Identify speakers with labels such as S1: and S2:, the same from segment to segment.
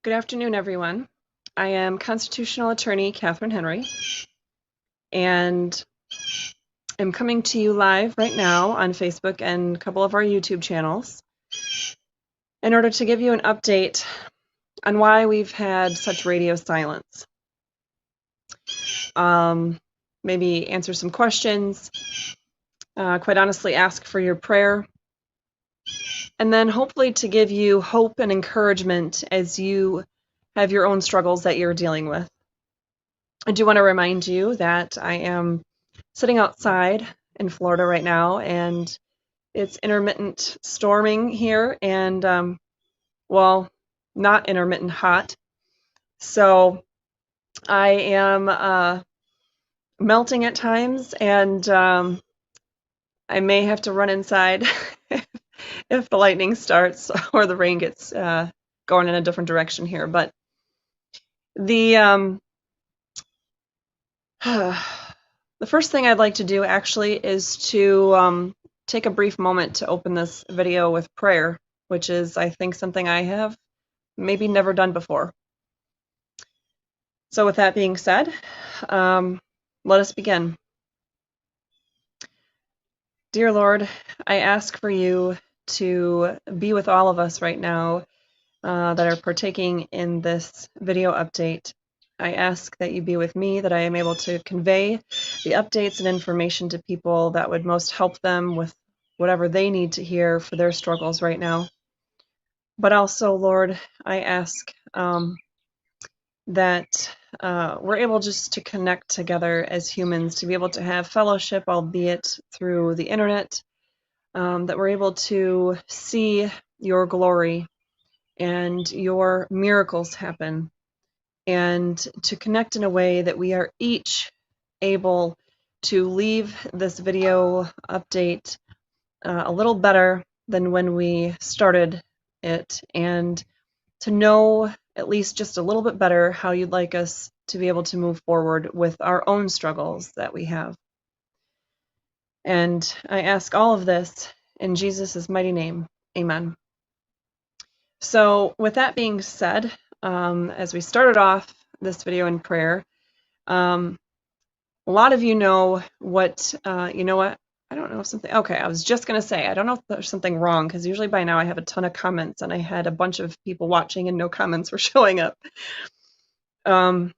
S1: Good afternoon, everyone. I am constitutional attorney Catherine Henry, and I'm coming to you live right now on Facebook and a couple of our YouTube channels in order to give you an update on why we've had such radio silence. Maybe answer some questions, quite honestly ask for your prayer, and then hopefully to give you hope and encouragement as you have your own struggles that you're dealing with. I do want to remind you that I am sitting outside in Florida right now, and it's intermittent storming here, and well, not intermittent hot. So I am melting at times, and I may have to run inside if the lightning starts or the rain gets going in a different direction here. But the the first thing I'd like to do actually is to take a brief moment to open this video with prayer, which is, I think, something I have maybe never done before. So with that being said, let us begin. Dear Lord, I ask for you to be with all of us right now that are partaking in this video update. I ask that you be with me, that I am able to convey the updates and information to people that would most help them with whatever they need to hear for their struggles right now. But also, Lord, I ask that we're able just to connect together as humans, to be able to have fellowship, albeit through the internet, that we're able to see your glory and your miracles happen, and to connect in a way that we are each able to leave this video update a little better than when we started it, and to know at least just a little bit better how you'd like us to be able to move forward with our own struggles that we have. And I ask all of this in Jesus' mighty name. Amen. So with that being said, as we started off this video in prayer, a lot of you know what, you know what, I don't know if something, okay, I was just going to say, I don't know if there's something wrong, because usually by now I have a ton of comments, and I had a bunch of people watching and no comments were showing up. And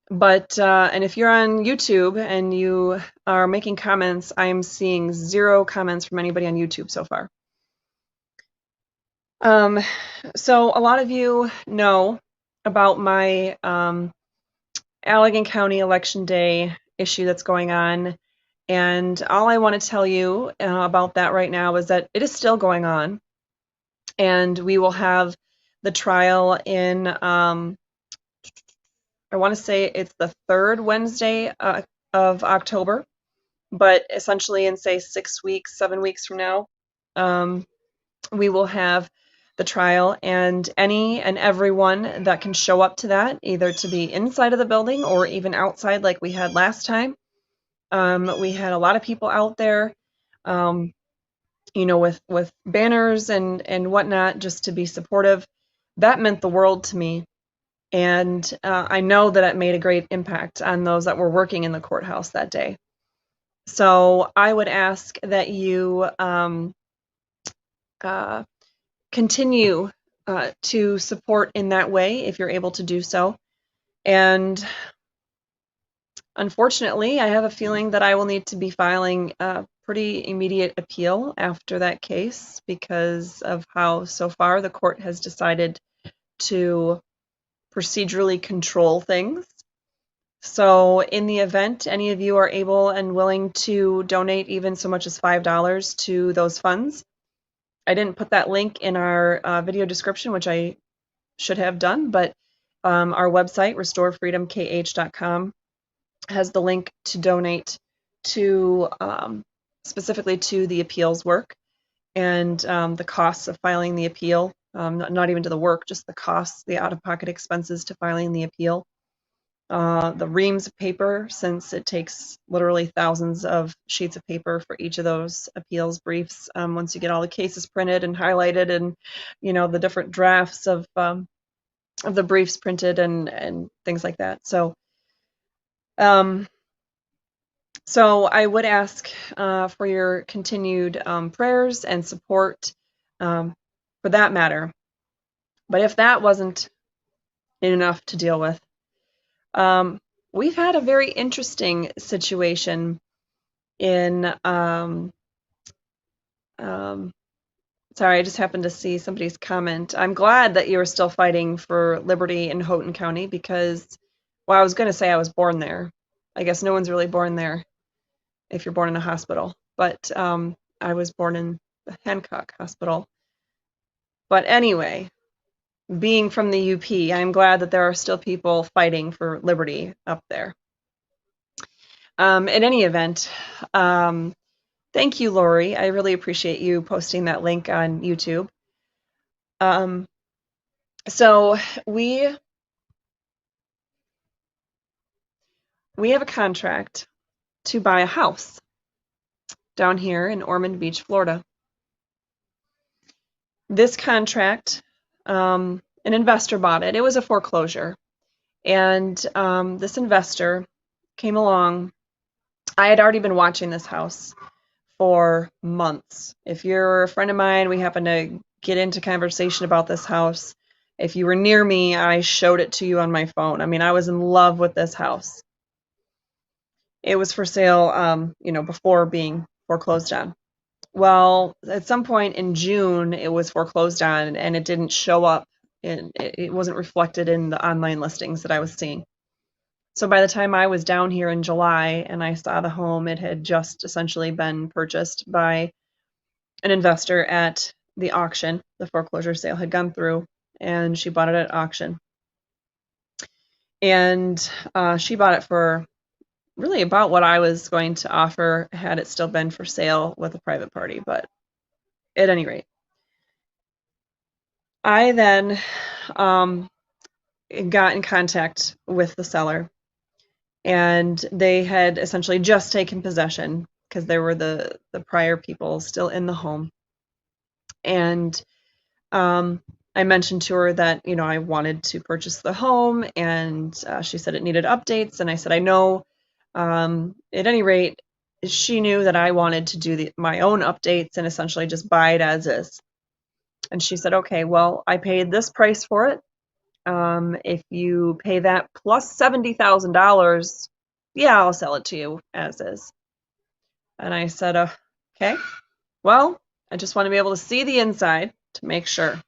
S1: if you're on YouTube and you are making comments, I'm seeing 0 comments from anybody on YouTube so far. So a lot of you know about my Allegan County Election Day issue that's going on, and all I want to tell you about that right now is that it is still going on, and we will have the trial in, I want to say it's the 3rd Wednesday of October, but essentially in, say, 6 weeks, 7 weeks from now, we will have the trial, and any and everyone that can show up to that, either to be inside of the building or even outside like we had last time. We had a lot of people out there, you know, with banners and whatnot, just to be supportive. That meant the world to me, and I know that it made a great impact on those that were working in the courthouse that day. So I would ask that you continue to support in that way if you're able to do so. And unfortunately, I have a feeling that I will need to be filing a pretty immediate appeal after that case, because of how so far the court has decided to procedurally control things. So in the event any of you are able and willing to donate even so much as $5 to those funds, I didn't put that link in our video description, which I should have done, but our website, restorefreedomkh.com, has the link to donate to specifically to the appeals work, and the costs of filing the appeal, not even to the work, just the costs, the out-of-pocket expenses to filing the appeal. The reams of paper, since it takes literally thousands of sheets of paper for each of those appeals briefs, once you get all the cases printed and highlighted, and you know, the different drafts of of the briefs printed and things like that. So, so I would ask for your continued prayers and support for that matter. But if that wasn't enough to deal with, we've had a very interesting situation in sorry, I just happened to see somebody's comment. I'm glad that you're still fighting for liberty in Houghton County because, well, I was going to say I was born there. I guess no one's really born there if you're born in a hospital, but I was born in the Hancock Hospital. But anyway, being from the UP, I'm glad that there are still people fighting for liberty up there. In any event, thank you, Lori. I really appreciate you posting that link on YouTube. So we have a contract to buy a house down here in Ormond Beach, Florida. This contract, an investor bought it. It was a foreclosure. And this investor came along. I had already been watching this house for months. If you're a friend of mine, we happened to get into conversation about this house. If you were near me, I showed it to you on my phone. I mean, I was in love with this house. It was for sale, before being foreclosed on. Well, at some point in June, it was foreclosed on, and it didn't show up. It wasn't reflected in the online listings that I was seeing. So by the time I was down here in July and I saw the home, it had just essentially been purchased by an investor at the auction. The foreclosure sale had gone through, and she bought it at auction. And she bought it for really about what I was going to offer had it still been for sale with a private party. But at any rate, I then got in contact with the seller, and they had essentially just taken possession because there were the prior people still in the home. And I mentioned to her that, I wanted to purchase the home, and she said it needed updates. And I said, I know. At any rate, she knew that I wanted to do my own updates and essentially just buy it as is. And she said, okay, well, I paid this price for it. If you pay that plus $70,000, yeah, I'll sell it to you as is. And I said, okay, well, I just want to be able to see the inside to make sure.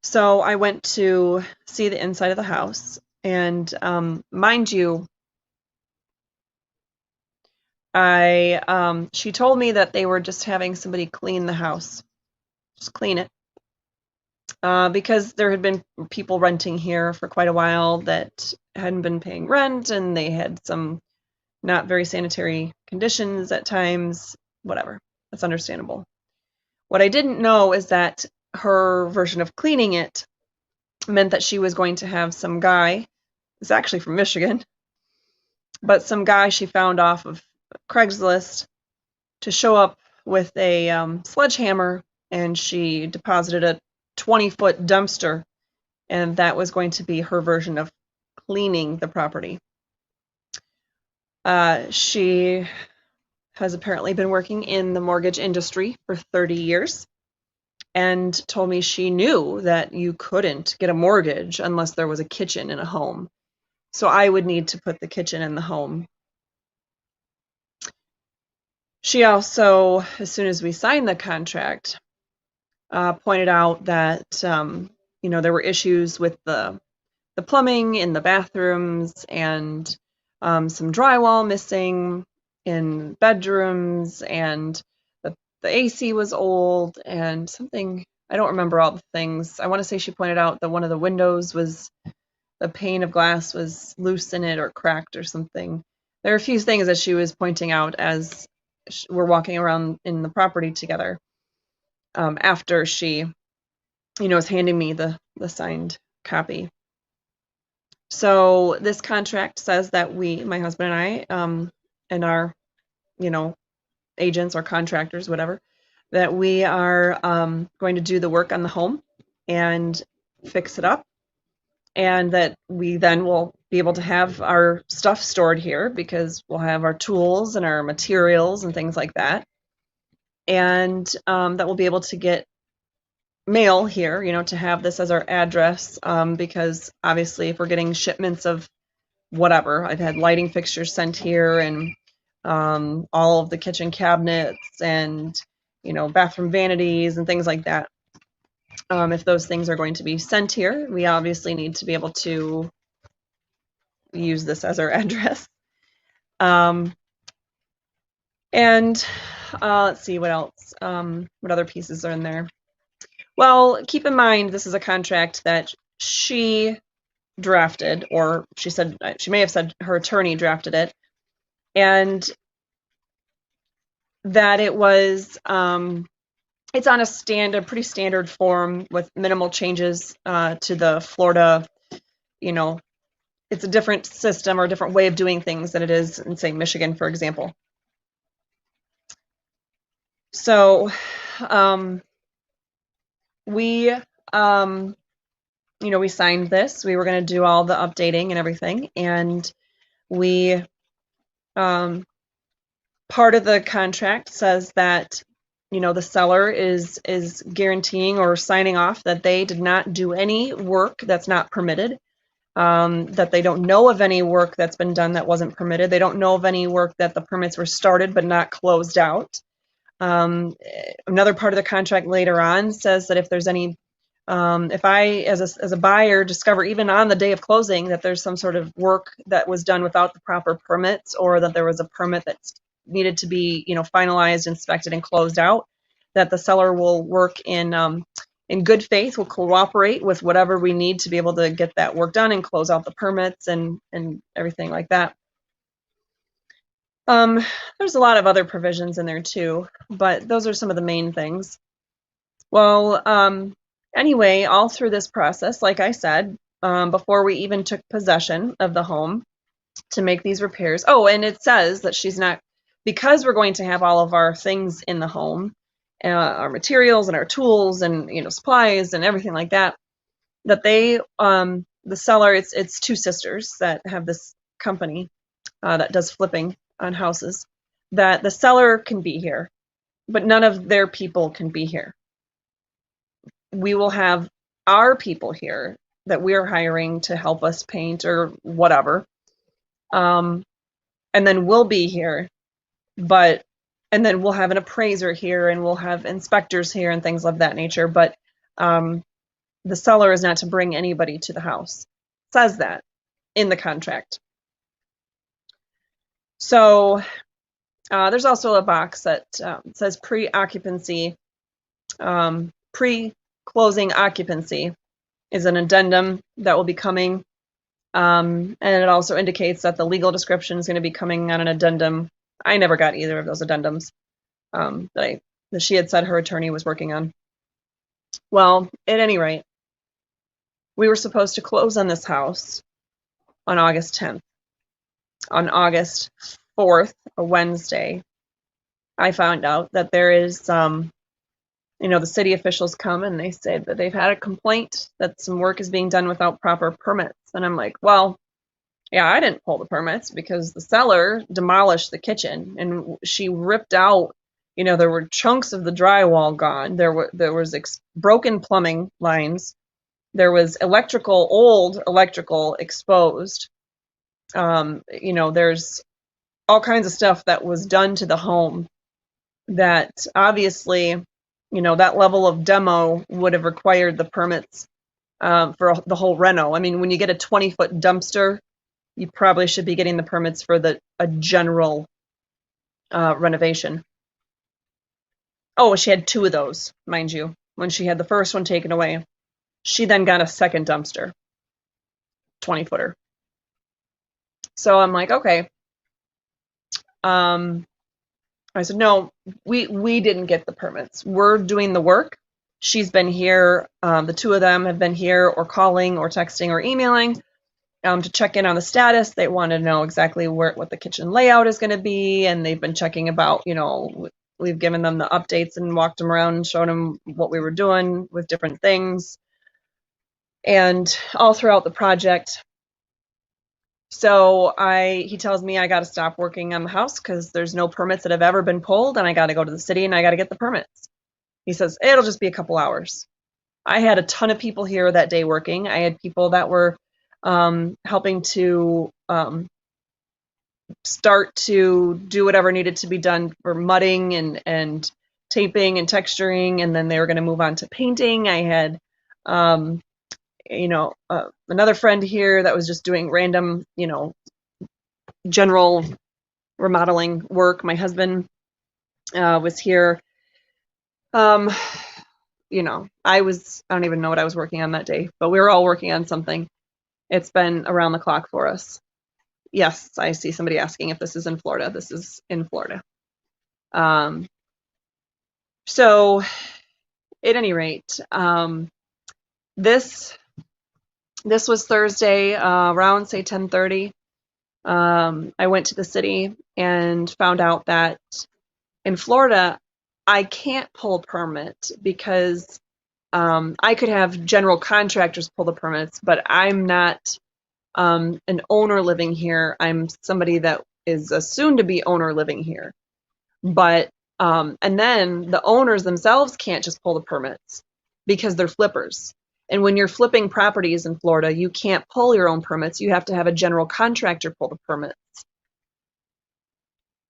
S1: So I went to see the inside of the house, and mind you, she told me that they were just having somebody clean the house, just clean it, because there had been people renting here for quite a while that hadn't been paying rent, and they had some not very sanitary conditions at times. Whatever, that's understandable. What I didn't know is that her version of cleaning it meant that she was going to have some guy, it's actually from Michigan, but some guy she found off of Craigslist to show up with a sledgehammer, and she deposited a 20-foot dumpster, and that was going to be her version of cleaning the property. She has apparently been working in the mortgage industry for 30 years and told me she knew that you couldn't get a mortgage unless there was a kitchen in a home. So I would need to put the kitchen in the home. She also, as soon as we signed the contract, pointed out that there were issues with the plumbing in the bathrooms, and some drywall missing in bedrooms, and the AC was old, and something, I don't remember all the things. I want to say she pointed out that one of the windows was, the pane of glass was loose in it or cracked or something. There are a few things that she was pointing out as we're walking around in the property together, after she, was handing me the signed copy. So this contract says that my husband and I, and our, agents or contractors, whatever, that we are going to do the work on the home, and fix it up, and that we then will be able to have our stuff stored here because we'll have our tools and our materials and things like that. And that we'll be able to get mail here, to have this as our address, because obviously if we're getting shipments of whatever, I've had lighting fixtures sent here, and all of the kitchen cabinets and bathroom vanities and things like that. If those things are going to be sent here, we obviously need to be able to use this as our address. And let's see what else. What other pieces are in there? Well, keep in mind this is a contract that she drafted, or she may have said her attorney drafted it, and that it was it's on a pretty standard form with minimal changes to the Florida. It's a different system or a different way of doing things than it is in, say, Michigan, for example. So we we signed this. We were going to do all the updating and everything, and we part of the contract says that the seller is guaranteeing or signing off that they did not do any work that's not permitted, that they don't know of any work that's been done that wasn't permitted. They don't know of any work that the permits were started but not closed out. Another part of the contract later on says that if there's any, if I, as a buyer, discover even on the day of closing that there's some sort of work that was done without the proper permits, or that there was a permit that's needed to be, finalized, inspected, and closed out, that the seller will work in good faith, will cooperate with whatever we need to be able to get that work done and close out the permits and everything like that. There's a lot of other provisions in there too, but those are some of the main things. Well, anyway, all through this process, like I said, before we even took possession of the home to make these repairs. Oh, and it says that she's not, because we're going to have all of our things in the home, our materials and our tools and supplies and everything like that, that they, the seller, it's two sisters that have this company that does flipping on houses, that the seller can be here, but none of their people can be here. We will have our people here that we're hiring to help us paint or whatever, and then we'll be here, and then we'll have an appraiser here, and we'll have inspectors here and things of that nature, but the seller is not to bring anybody to the house. It says that in the contract. So there's also a box that says pre-occupancy, pre-closing occupancy is an addendum that will be coming, and it also indicates that the legal description is going to be coming on an addendum. I never got either of those addendums that she had said her attorney was working on. Well, at any rate, we were supposed to close on this house on August 10th. On August 4th, a Wednesday, I found out that there is the city officials come and they say that they've had a complaint that some work is being done without proper permits. And I'm like, well, yeah, I didn't pull the permits because the seller demolished the kitchen and she ripped out, there were chunks of the drywall gone. There was broken plumbing lines. There was old electrical exposed. There's all kinds of stuff that was done to the home that obviously, that level of demo would have required the permits for the whole reno. I mean, when you get a 20-foot dumpster, you probably should be getting the permits for a general renovation. Oh, she had two of those, mind you. When she had the first one taken away, she then got a second dumpster, 20-footer. So I'm like, okay. I said, no, we didn't get the permits. We're doing the work. She's been here. The two of them have been here or calling or texting or emailing to check in on the status. They want to know exactly what the kitchen layout is going to be. And they've been checking about, we've given them the updates and walked them around and showed them what we were doing with different things. and all throughout the project. So he tells me I got to stop working on the house because there's no permits that have ever been pulled, and I got to go to the city and I got to get the permits. He says it'll just be a couple hours. I had a ton of people here that day working. I had people that were helping to start to do whatever needed to be done for mudding and taping and texturing, and then they were going to move on to painting. I had another friend here that was just doing random, general remodeling work. My husband was here. I don't even know what I was working on that day, but we were all working on something. It's been around the clock for us. Yes, I see somebody asking if this is in Florida. This is in Florida. So at any rate, this was Thursday, around say 10:30. I went to the city and found out that in Florida, I can't pull a permit because I could have general contractors pull the permits, but I'm not an owner living here. I'm somebody that is a soon-to-be owner living here. But and then the owners themselves can't just pull the permits because they're flippers. And when you're flipping properties in Florida, you can't pull your own permits. You have to have a general contractor pull the permits.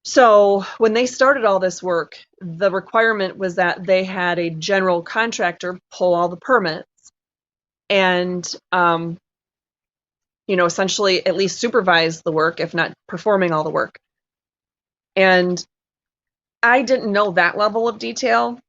S1: So when they started all this work, the requirement was that they had a general contractor pull all the permits and, essentially at least supervise the work, if not performing all the work. And I didn't know that level of detail.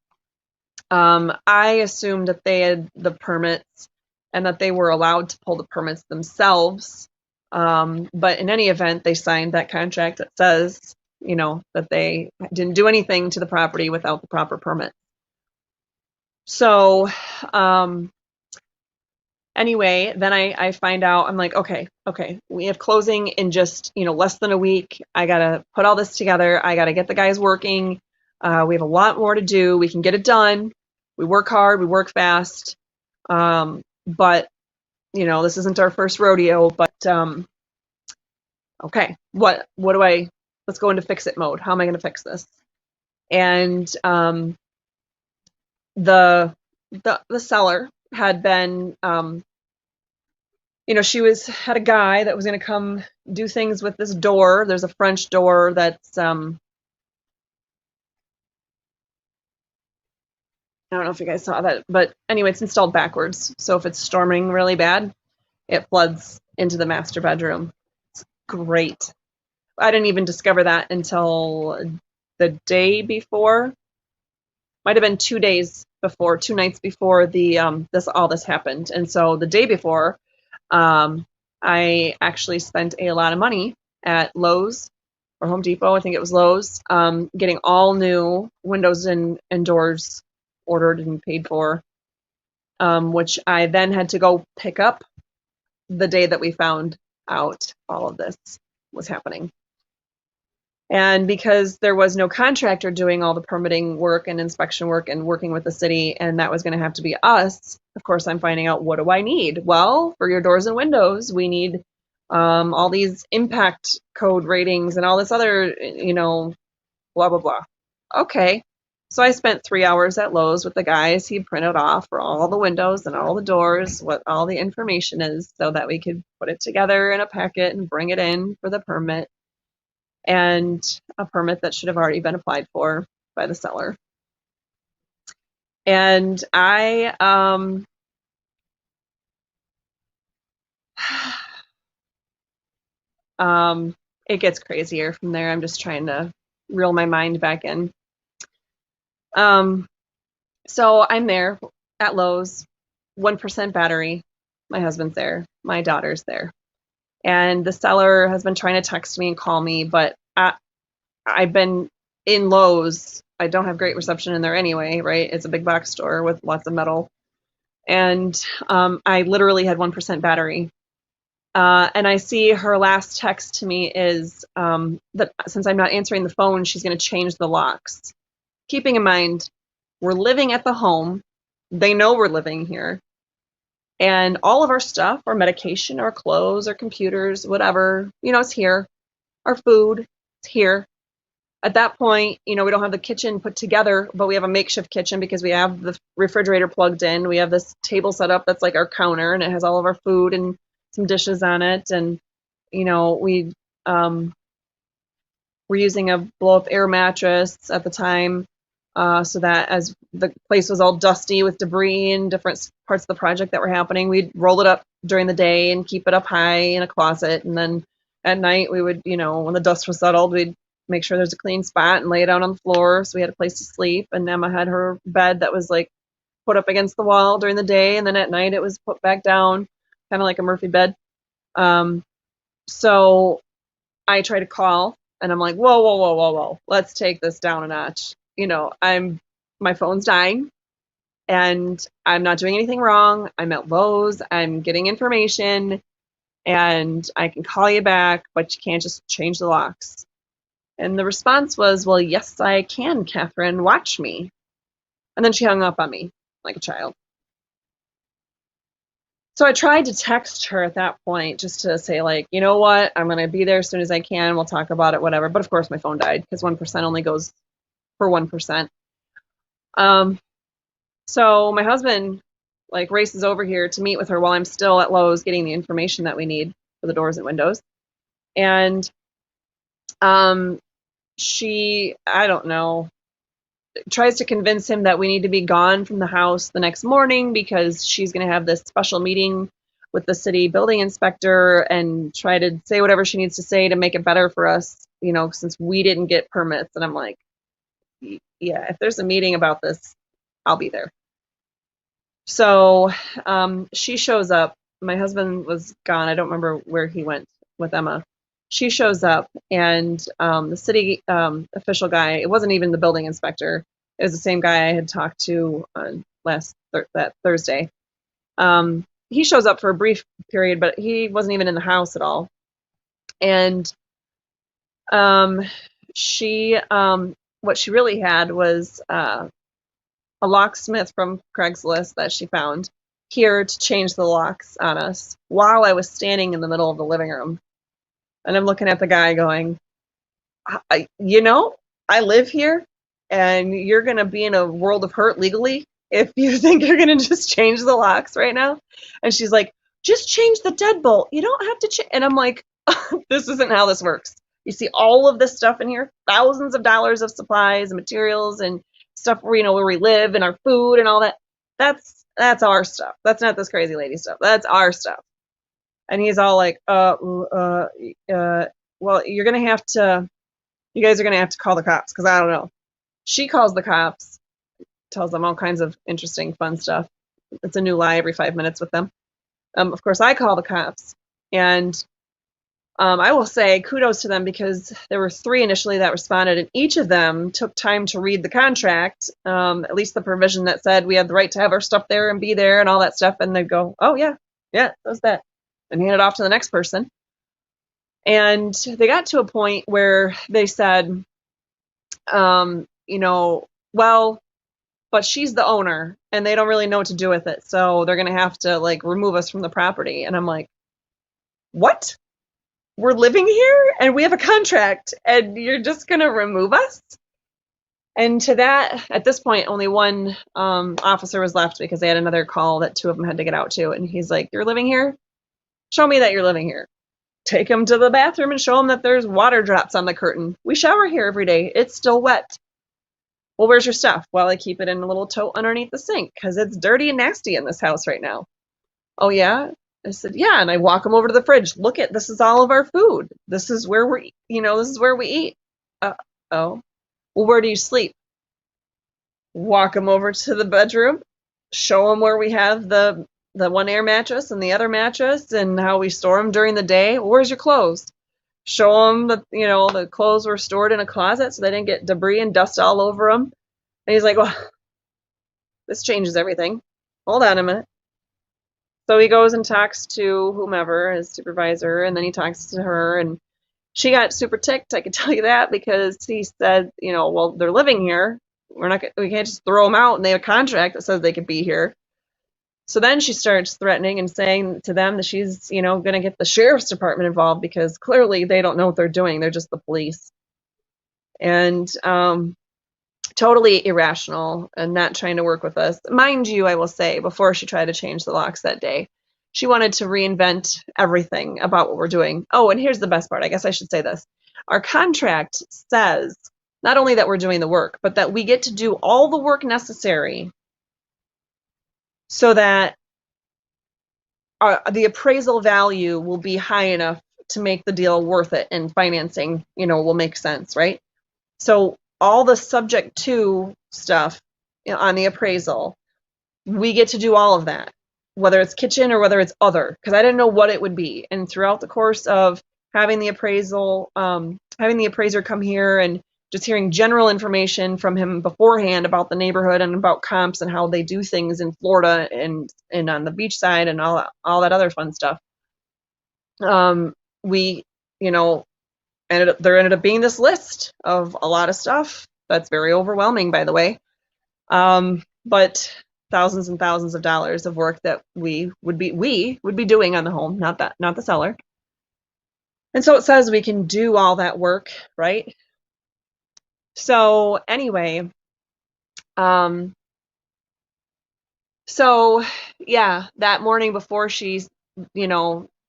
S1: I assumed that they had the permits and that they were allowed to pull the permits themselves. But in any event, they signed that contract that says, that they didn't do anything to the property without the proper permit. So anyway, then I find out, I'm like, okay, we have closing in just, less than a week. I got to put all this together. I got to get the guys working. We have a lot more to do. We can get it done. We work hard. We work fast. But, this isn't our first rodeo, but okay, let's go into fix it mode. How am I going to fix this? And the seller had been, she had a guy that was going to come do things with this door. There's a French door that's, I don't know if you guys saw that, but anyway, it's installed backwards. So if it's storming really bad, it floods into the master bedroom. It's great. I didn't even discover that until the day before. Might have been 2 days before, 2 nights before all this happened. And so the day before, I actually spent a lot of money at Lowe's or Home Depot. I think it was Lowe's, getting all new windows and doors ordered and paid for, which I then had to go pick up the day that we found out all of this was happening. And because there was no contractor doing all the permitting work and inspection work and working with the city, and that was going to have to be us, of course, I'm finding out, what do I need? Well, for your doors and windows, we need all these impact code ratings and all this other, blah, blah, blah. Okay. So I spent 3 hours at Lowe's with the guys. He printed off for all the windows and all the doors what all the information is so that we could put it together in a packet and bring it in for the permit. And a permit that should have already been applied for by the seller. And it gets crazier from there. I'm just trying to reel my mind back in. So I'm there at Lowe's, 1% battery. My husband's there. My daughter's there. And the seller has been trying to text me and call me, but I've been in Lowe's. I don't have great reception in there anyway, right? It's a big box store with lots of metal. And I literally had 1% battery. And I see her last text to me is that since I'm not answering the phone, she's going to change the locks. Keeping in mind, we're living at the home. They know we're living here. And all of our stuff, our medication, our clothes, our computers, whatever, it's here. Our food, it's here. At that point, we don't have the kitchen put together, but we have a makeshift kitchen because we have the refrigerator plugged in. We have this table set up that's like our counter, and it has all of our food and some dishes on it. And, we're using a blow-up air mattress at the time, so that as the place was all dusty with debris and different parts of the project that were happening, we'd roll it up during the day and keep it up high in a closet. And then at night, we would, when the dust was settled, we'd make sure there's a clean spot and lay it out on the floor so we had a place to sleep. And Emma had her bed that was like put up against the wall during the day, and then at night it was put back down, kind of like a Murphy bed. So I try to call, and I'm like, whoa, let's take this down a notch. My phone's dying, and I'm not doing anything wrong. I'm at Lowe's, I'm getting information, and I can call you back, but you can't just change the locks. And the response was, well, yes, I can, Catherine, watch me. And then she hung up on me like a child. So I tried to text her at that point just to say, like, you know what, I'm going to be there as soon as I can. We'll talk about it, whatever. But of course, my phone died because 1% only goes for 1%. So my husband, like, races over here to meet with her while I'm still at Lowe's getting the information that we need for the doors and windows. And she, I don't know, tries to convince him that we need to be gone from the house the next morning because she's going to have this special meeting with the city building inspector and try to say whatever she needs to say to make it better for us, since we didn't get permits. And I'm like, yeah, if there's a meeting about this, I'll be there. So she shows up. My husband was gone. I don't remember where he went with Emma. She shows up, and the city official guy, it wasn't even the building inspector, it was the same guy I had talked to that Thursday. He shows up for a brief period, but he wasn't even in the house at all. And she, what she really had was a locksmith from Craigslist that she found here to change the locks on us while I was standing in the middle of the living room. And I'm looking at the guy going, I live here, and you're going to be in a world of hurt legally if you think you're going to just change the locks right now. And she's like, just change the deadbolt. You don't have to change. And I'm like, this isn't how this works. You see all of this stuff in here, thousands of dollars of supplies and materials and stuff where, where we live and our food and all that. That's our stuff. That's not this crazy lady stuff. That's our stuff. And he's all like, well, you guys are going to have to call the cops because I don't know. She calls the cops, tells them all kinds of interesting, fun stuff. It's a new lie every 5 minutes with them. Of course, I call the cops. And I will say kudos to them because there were 3 initially that responded, and each of them took time to read the contract, at least the provision that said we had the right to have our stuff there and be there and all that stuff. And they'd go, oh, yeah, that's that. And hand it off to the next person. And they got to a point where they said, well, but she's the owner and they don't really know what to do with it. So they're going to have to remove us from the property. And I'm like, what? We're living here and we have a contract and you're just going to remove us? And to that, at this point, only one officer was left because they had another call that 2 of them had to get out to. And he's like, you're living here? Show me that you're living here. Take them to the bathroom and show them that there's water drops on the curtain. We shower here every day. It's still wet. Well, where's your stuff? Well, I keep it in a little tote underneath the sink because it's dirty and nasty in this house right now. Oh, yeah? I said, yeah. And I walk them over to the fridge. Look this is all of our food. This is where this is where we eat. Oh. Well, where do you sleep? Walk them over to the bedroom. Show them where we have the one air mattress and the other mattress and how we store them during the day. Well, where's your clothes? Show them that, the clothes were stored in a closet so they didn't get debris and dust all over them. And he's like, well, this changes everything. Hold on a minute. So he goes and talks to whomever, his supervisor, and then he talks to her, and she got super ticked, I can tell you that, because he said, well, they're living here. We can't just throw them out, and they have a contract that says they could be here. So then she starts threatening and saying to them that she's, going to get the sheriff's department involved because clearly they don't know what they're doing. They're just the police. And totally irrational and not trying to work with us. Mind you, I will say, before she tried to change the locks that day, she wanted to reinvent everything about what we're doing. Oh, and here's the best part. I guess I should say this. Our contract says not only that we're doing the work, but that we get to do all the work necessary so that the appraisal value will be high enough to make the deal worth it, and financing, will make sense, right? So all the subject to stuff on the appraisal, we get to do all of that, whether it's kitchen or whether it's other, because I didn't know what it would be. And throughout the course of having the appraiser come here and just hearing general information from him beforehand about the neighborhood and about comps and how they do things in Florida and on the beach side and all that other fun stuff. We, there ended up being this list of a lot of stuff that's very overwhelming, by the way. But thousands and thousands of dollars of work that we would be doing on the home, not the seller. And so it says we can do all that work, right? So anyway, so yeah, that morning before she's,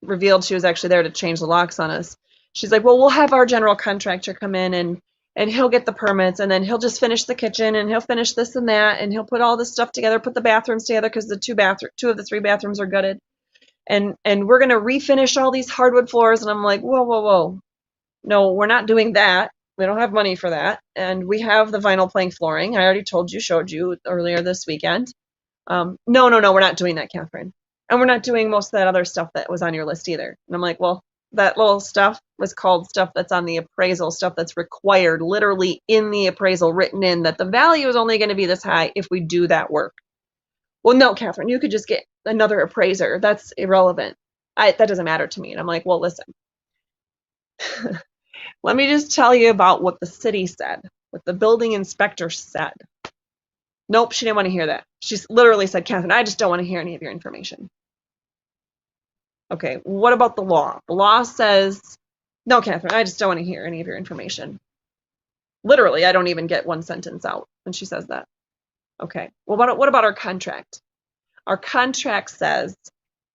S1: revealed she was actually there to change the locks on us, she's like, well, we'll have our general contractor come in and he'll get the permits, and then he'll just finish the kitchen, and he'll finish this and that, and he'll put all this stuff together, put the bathrooms together, because the two of the three bathrooms are gutted, and we're going to refinish all these hardwood floors. And I'm like, whoa, no, we're not doing that. We don't have money for that. And we have the vinyl plank flooring. I already showed you earlier this weekend. No, we're not doing that, Catherine. And we're not doing most of that other stuff that was on your list either. And I'm like, well, that little stuff was called stuff that's on the appraisal, stuff that's required literally in the appraisal, written in that the value is only going to be this high if we do that work. Well, no, Catherine, you could just get another appraiser. That's irrelevant. That doesn't matter to me. And I'm like, well, listen, let me just tell you about what the city said, what the building inspector said. Nope, she didn't want to hear that. She literally said, Catherine, I just don't want to hear any of your information. Okay, what about the law? The law says, no, Catherine, I just don't want to hear any of your information. Literally, I don't even get one sentence out when she says that. Okay, well, what about our contract? Our contract says,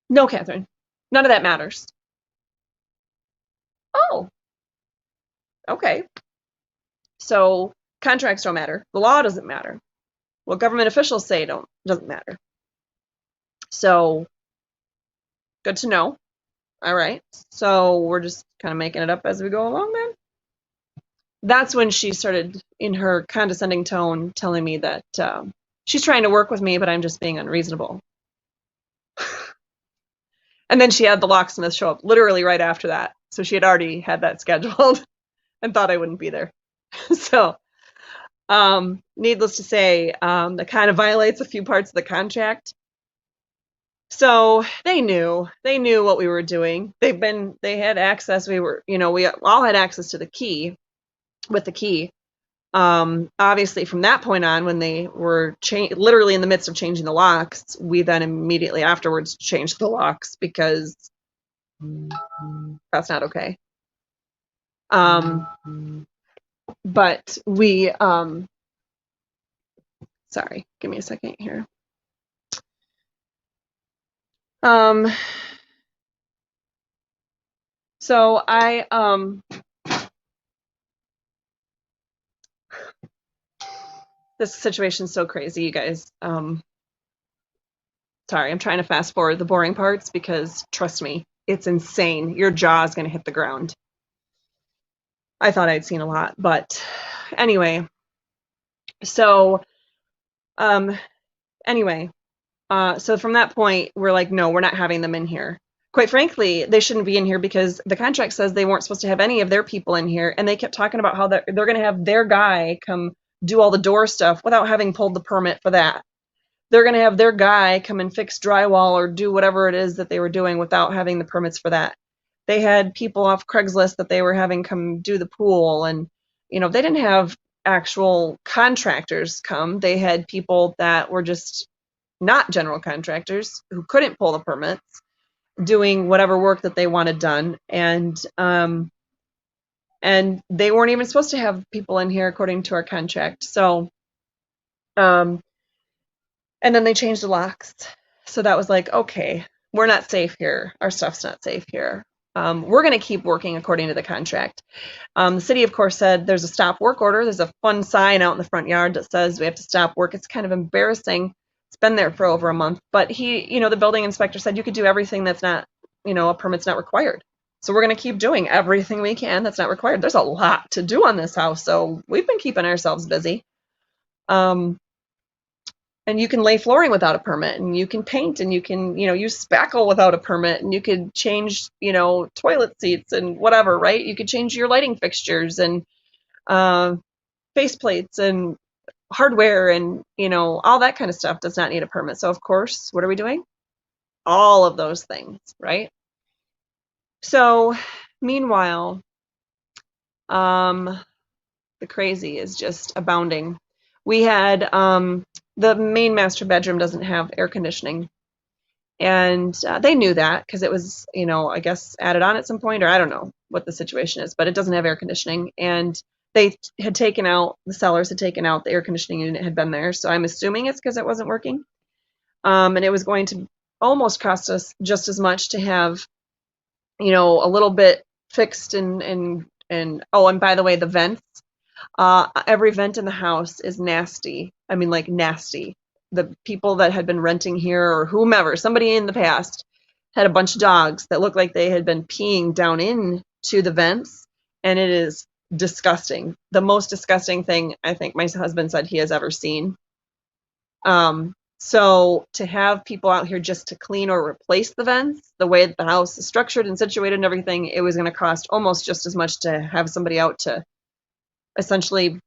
S1: no, Catherine, none of that matters. Oh, okay. So contracts don't matter. The law doesn't matter. What government officials say doesn't matter. So good to know. All right. So we're just kind of making it up as we go along then. That's when she started, in her condescending tone, telling me that she's trying to work with me, but I'm just being unreasonable. And then she had the locksmith show up literally right after that. So she had already had that scheduled and thought I wouldn't be there. So needless to say, that kind of violates a few parts of the contract. So they knew what we were doing. They had access. We all had access to the key, with the key. Obviously from that point on, when they were literally in the midst of changing the locks, we then immediately afterwards changed the locks because that's not okay. But we, sorry, give me a second here. So this situation's so crazy, you guys. Sorry, I'm trying to fast forward the boring parts because trust me, it's insane. Your jaw is going to hit the ground. I thought I'd seen a lot, but anyway. So, anyway, so from that point, we're like, no, we're not having them in here. Quite frankly, they shouldn't be in here because the contract says they weren't supposed to have any of their people in here, and they kept talking about how they're going to have their guy come do all the door stuff without having pulled the permit for that. They're going to have their guy come and fix drywall or do whatever it is that they were doing without having the permits for that. They had people off Craigslist that they were having come do the pool, and they didn't have actual contractors come. They had people that were just not general contractors who couldn't pull the permits, doing whatever work that they wanted done. And they weren't even supposed to have people in here according to our contract. So, and then they changed the locks. So that was like, okay, we're not safe here. Our stuff's not safe here. We're going to keep working according to the contract. The city, of course, said there's a stop work order. There's a fun sign out in the front yard that says we have to stop work. It's kind of embarrassing. It's been there for over a month. But the building inspector said you could do everything that's not, a permit's not required. So we're going to keep doing everything we can that's not required. There's a lot to do on this house, so we've been keeping ourselves busy. And you can lay flooring without a permit, and you can paint, and you can, use spackle without a permit, and you could change, toilet seats and whatever, right? You could change your lighting fixtures and faceplates and hardware and, all that kind of stuff does not need a permit. So, of course, what are we doing? All of those things, right? So, meanwhile, the crazy is just abounding. We had the main master bedroom doesn't have air conditioning, and they knew that because it was, I guess added on at some point, or I don't know what the situation is, but it doesn't have air conditioning. And they had taken out, the sellers had taken out the air conditioning unit had been there, so I'm assuming it's because it wasn't working. And it was going to almost cost us just as much to have, a little bit fixed and oh, and by the way, the vents. Every vent in the house is nasty. I mean, like nasty. The people that had been renting here or whomever, somebody in the past had a bunch of dogs that looked like they had been peeing down into the vents, and it is disgusting. The most disgusting thing I think my husband said he has ever seen. So to have people out here just to clean or replace the vents, the way that the house is structured and situated and everything, it was going to cost almost just as much to have somebody out to essentially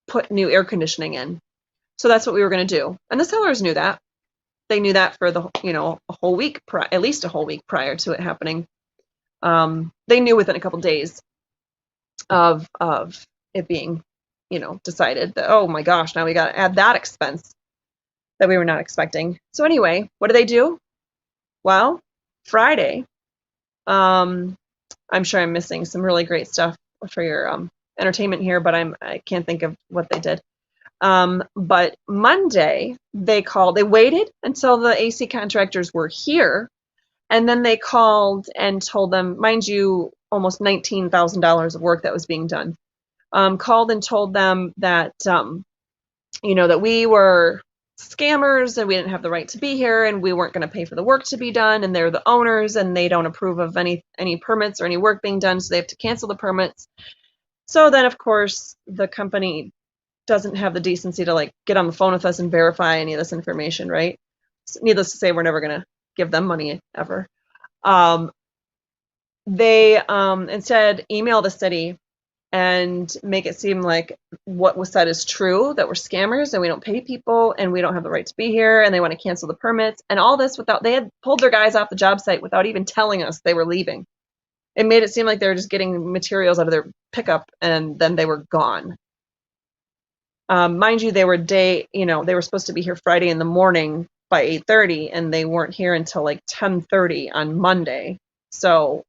S1: put new air conditioning in. So that's what we were going to do. And the sellers knew that. They knew that for the, a whole week, at least a whole week prior to it happening. They knew within a couple days of it being, decided that, oh my gosh, now we got to add that expense that we were not expecting. So anyway, what do? Well, Friday, I'm sure I'm missing some really great stuff for your entertainment here, but I can't think of what they did. But Monday they waited until the AC contractors were here, and then they called and told them, mind you, almost $19,000 of work that was being done. Called and told them that, that we were scammers and we didn't have the right to be here and we weren't going to pay for the work to be done, and they're the owners and they don't approve of any permits or any work being done, so they have to cancel the permits. So then, of course, the company doesn't have the decency to get on the phone with us and verify any of this information, right? So needless to say, we're never going to give them money ever. They instead email the city and make it seem like what was said is true, that we're scammers and we don't pay people and we don't have the right to be here and they want to cancel the permits, and all this they had pulled their guys off the job site without even telling us they were leaving. It made it seem like they were just getting materials out of their pickup and then they were gone. Mind you, they were they were supposed to be here Friday in the morning by 8:30 and they weren't here until 10:30 on Monday. So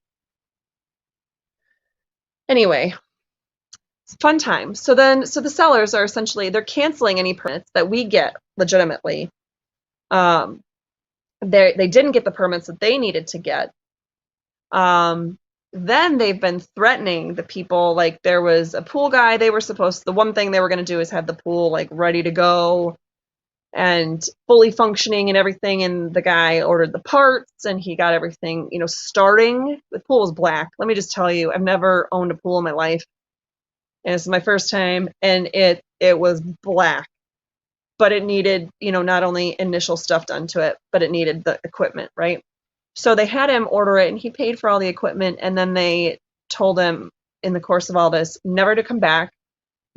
S1: anyway, it's fun time. So the sellers are essentially, they're canceling any permits that we get legitimately. They didn't get the permits that they needed to get. Then they've been threatening the people. There was a pool guy, the one thing they were going to do is have the pool ready to go and fully functioning and everything, and the guy ordered the parts and he got everything starting. The pool was black. Let me just tell you, I've never owned a pool in my life, and this is my first time, and it was black, but it needed not only initial stuff done to it, but it needed the equipment, right? So they had him order it and he paid for all the equipment, and then they told him in the course of all this never to come back,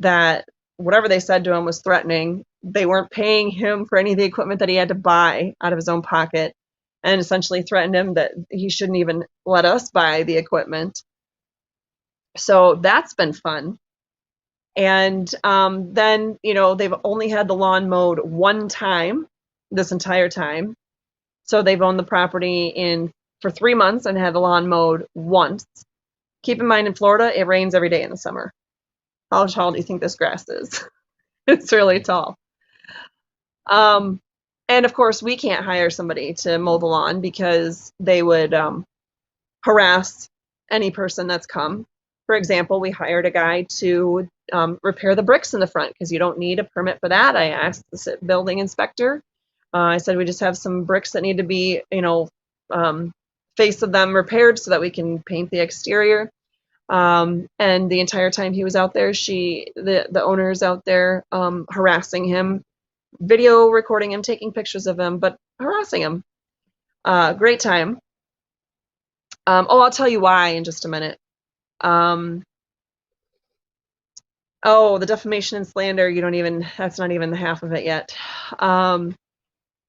S1: that whatever they said to him was threatening. They weren't paying him for any of the equipment that he had to buy out of his own pocket, and essentially threatened him that he shouldn't even let us buy the equipment. So that's been fun. And then, they've only had the lawn mowed one time this entire time. So they've owned the property for 3 months and had the lawn mowed once. Keep in mind, in Florida, it rains every day in the summer. How tall do you think this grass is? It's really tall. And of course, we can't hire somebody to mow the lawn because they would harass any person that's come. For example, we hired a guy to repair the bricks in the front because you don't need a permit for that. I asked the building inspector. I said we just have some bricks that need to be, face of them repaired so that we can paint the exterior. And the entire time he was out there, the owner's out there harassing him, video recording him, taking pictures of him, but harassing him. Great time. I'll tell you why in just a minute. The defamation and slander, that's not even the half of it yet.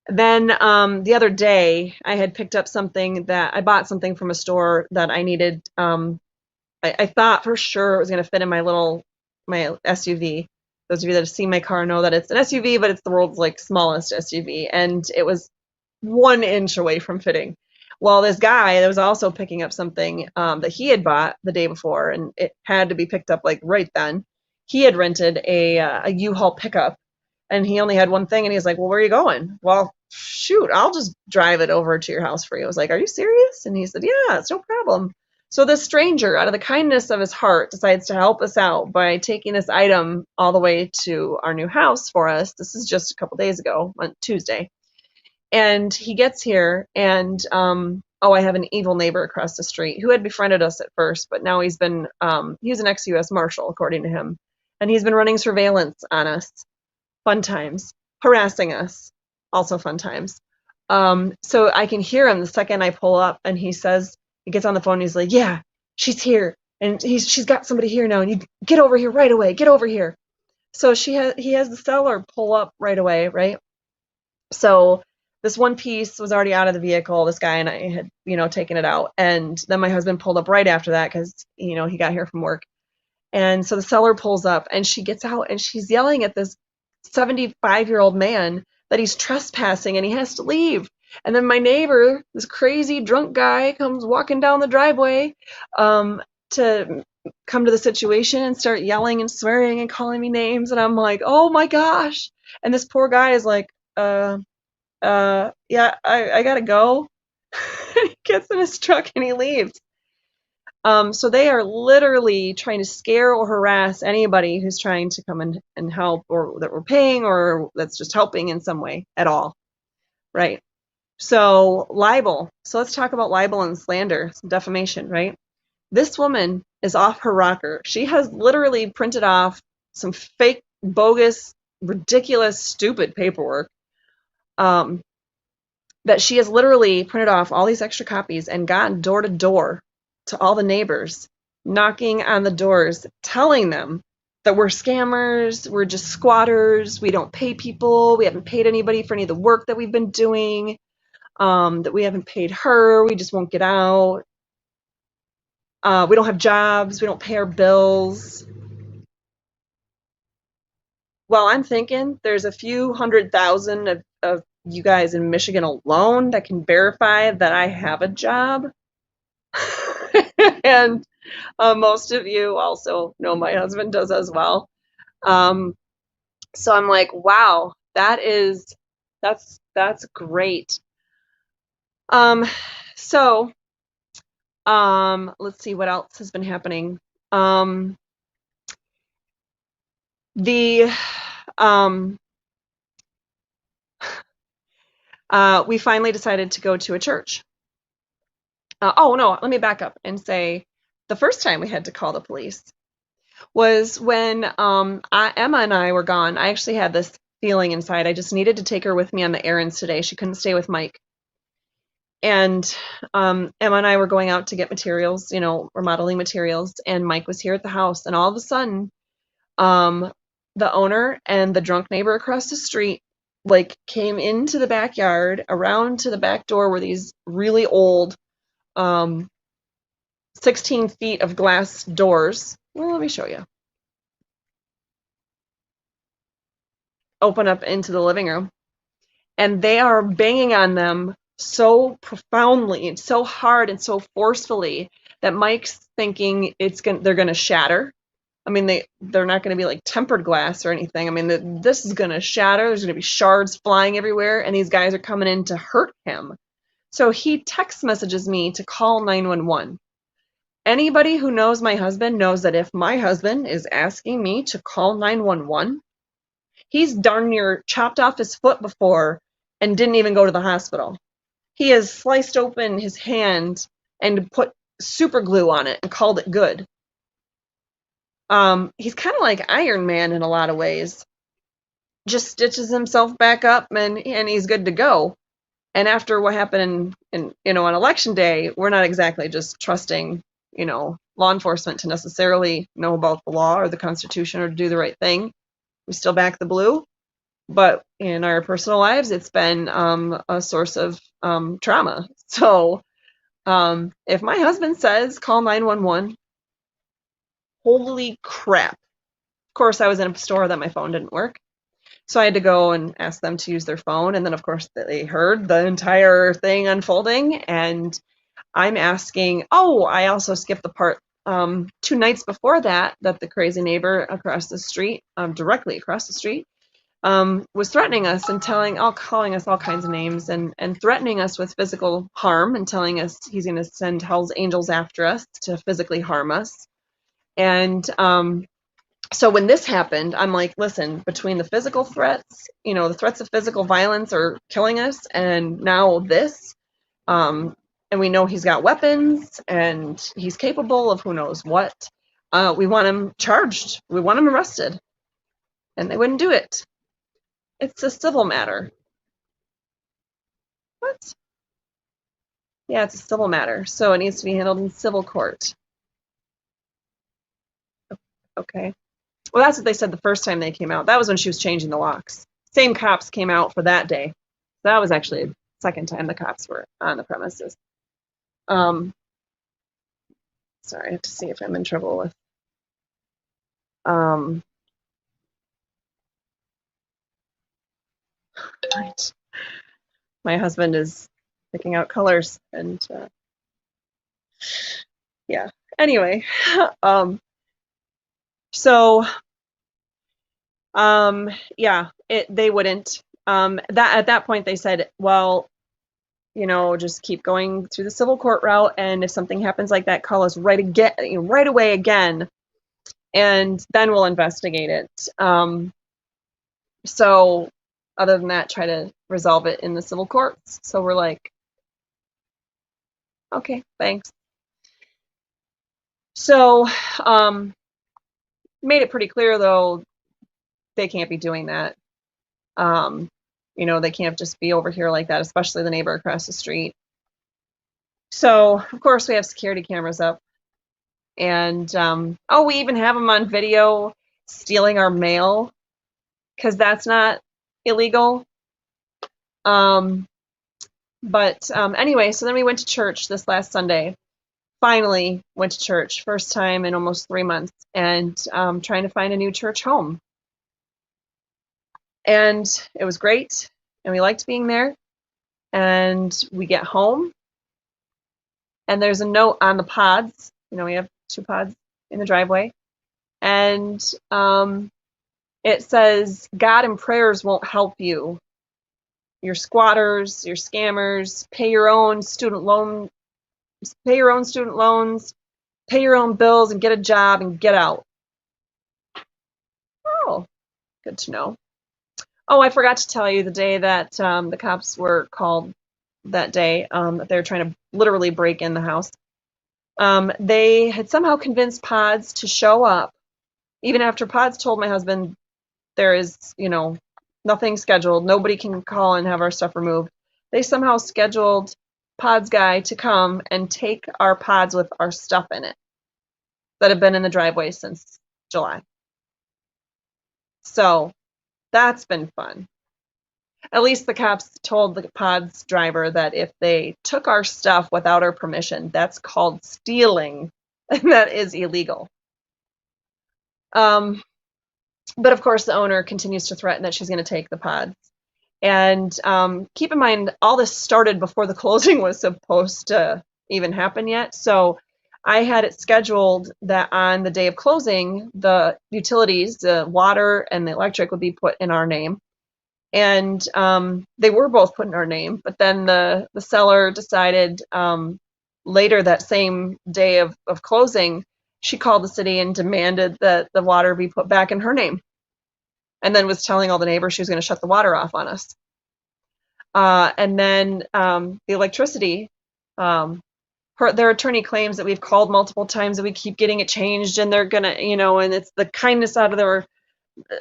S1: Then the other day, I had picked up I bought something from a store that I needed. I thought for sure it was going to fit in my SUV. Those of you that have seen my car know that it's an SUV, but it's the world's smallest SUV, and it was 1 inch away from fitting. Well, this guy that was also picking up something that he had bought the day before, and it had to be picked up right then. He had rented a U-Haul pickup, and he only had one thing, and he's like, "Well, where are you going?" Well, shoot, I'll just drive it over to your house for you. I was like, "Are you serious?" And he said, "Yeah, it's no problem." So this stranger, out of the kindness of his heart, decides to help us out by taking this item all the way to our new house for us. This is just a couple days ago, on Tuesday. And he gets here, and I have an evil neighbor across the street who had befriended us at first, but now he's an ex-US Marshal, according to him. And he's been running surveillance on us. Fun times. Harassing us. Also fun times. So I can hear him the second I pull up, and he gets on the phone, and he's like, "Yeah, she's here, and she's got somebody here now, and you get over here right away, get over here." So he has the seller pull up right away, right? So this one piece was already out of the vehicle. This guy and I had, taken it out, and then my husband pulled up right after that because, he got here from work. And so the seller pulls up, and she gets out, and she's yelling at this 75-year-old man that he's trespassing and he has to leave. And then my neighbor, this crazy drunk guy, comes walking down the driveway to come to the situation and start yelling and swearing and calling me names. And I'm like, "Oh my gosh." And this poor guy is like, yeah, I gotta go." He gets in his truck and he leaves. So they are literally trying to scare or harass anybody who's trying to come and help, or that we're paying, or that's just helping in some way at all. Right. So libel. So let's talk about libel and slander, some defamation, right? This woman is off her rocker. She has literally printed off some fake, bogus, ridiculous, stupid paperwork that she has literally printed off all these extra copies and gotten door to door to all the neighbors, knocking on the doors, telling them that we're scammers, we're just squatters, we don't pay people, we haven't paid anybody for any of the work that we've been doing, that we haven't paid her, we just won't get out, we don't have jobs, we don't pay our bills. Well, I'm thinking there's a few 100,000 of you guys in Michigan alone that can verify that I have a job. And most of you also know my husband does as well. So I'm like, wow, that's great. So let's see what else has been happening. We finally decided to go to a church. No, let me back up and say the first time we had to call the police was when Emma and I were gone. I actually had this feeling inside. I just needed to take her with me on the errands today. She couldn't stay with Mike. And Emma and I were going out to get materials, remodeling materials, and Mike was here at the house. And all of a sudden, the owner and the drunk neighbor across the street came into the backyard, around to the back door where these really old 16 feet of glass doors. Well, let me show you. open up into the living room, and they are banging on them so profoundly and so hard and so forcefully that Mike's thinking they're gonna shatter. I mean, they're not going to be like tempered glass or anything. I mean, this is going to shatter. There's going to be shards flying everywhere, and these guys are coming in to hurt him. So he text messages me to call 911. Anybody who knows my husband knows that if my husband is asking me to call 911, he's darn near chopped off his foot before and didn't even go to the hospital. He has sliced open his hand and put super glue on it and called it good. He's kind of like Iron Man in a lot of ways. Just stitches himself back up and he's good to go. And after what happened on election day, we're not exactly just trusting, law enforcement to necessarily know about the law or the Constitution or to do the right thing. We still back the blue, but in our personal lives, it's been a source of trauma. So if my husband says call 911, holy crap. Of course, I was in a store that my phone didn't work. So I had to go and ask them to use their phone. And then, of course, they heard the entire thing unfolding. And I'm asking, I also skipped the part 2 nights before that the crazy neighbor across the street, directly across the street, was threatening us and calling us all kinds of names and threatening us with physical harm and telling us he's going to send hell's angels after us to physically harm us. And so when this happened, I'm like, listen, between the physical threats, the threats of physical violence are killing us, and now this, and we know he's got weapons and he's capable of who knows what. We want him charged. We want him arrested. And they wouldn't do it. It's a civil matter. What? Yeah, it's a civil matter. So it needs to be handled in civil court. Okay. Well, that's what they said the first time they came out. That was when she was changing the locks. Same cops came out for that day. That was actually the second time the cops were on the premises. Sorry, I have to see if I'm in trouble with. Right. My husband is picking out colors, and yeah. Anyway, so yeah, they wouldn't. At that point they said, well, just keep going through the civil court route, and if something happens like that, call us right away again, and then we'll investigate it. So other than that, try to resolve it in the civil courts. So we're like, okay, thanks. So made it pretty clear, though, they can't be doing that. They can't just be over here like that, especially the neighbor across the street. So, of course, we have security cameras up. And, we even have them on video stealing our mail, because that's not illegal. But anyway, so then we went to church this last Sunday. Finally went to church, first time in almost 3 months, and trying to find a new church home. And it was great, and we liked being there. And we get home, and there's a note on the pods. We have 2 pods in the driveway, and it says, God and prayers won't help you. You're squatters, you're scammers, pay your own student loans, pay your own bills, and get a job and get out. Oh, good to know. Oh, I forgot to tell you the day that the cops were called that day, that they were trying to literally break in the house. They had somehow convinced Pods to show up, even after Pods told my husband there is, nothing scheduled. Nobody can call and have our stuff removed. They somehow scheduled Pods guy to come and take our pods with our stuff in it that have been in the driveway since July. So that's been fun. At least the cops told the pods driver that if they took our stuff without our permission, that's called stealing, and that is illegal. But of course, the owner continues to threaten that she's going to take the pods. And keep in mind, all this started before the closing was supposed to even happen yet. So I had it scheduled that on the day of closing, the utilities, the water and the electric, would be put in our name. And they were both put in our name. But then the seller decided later that same day of closing, she called the city and demanded that the water be put back in her name. And then was telling all the neighbors she was going to shut the water off on us. And then the electricity, their attorney claims that we've called multiple times and we keep getting it changed, and they're gonna, and it's the kindness out of their,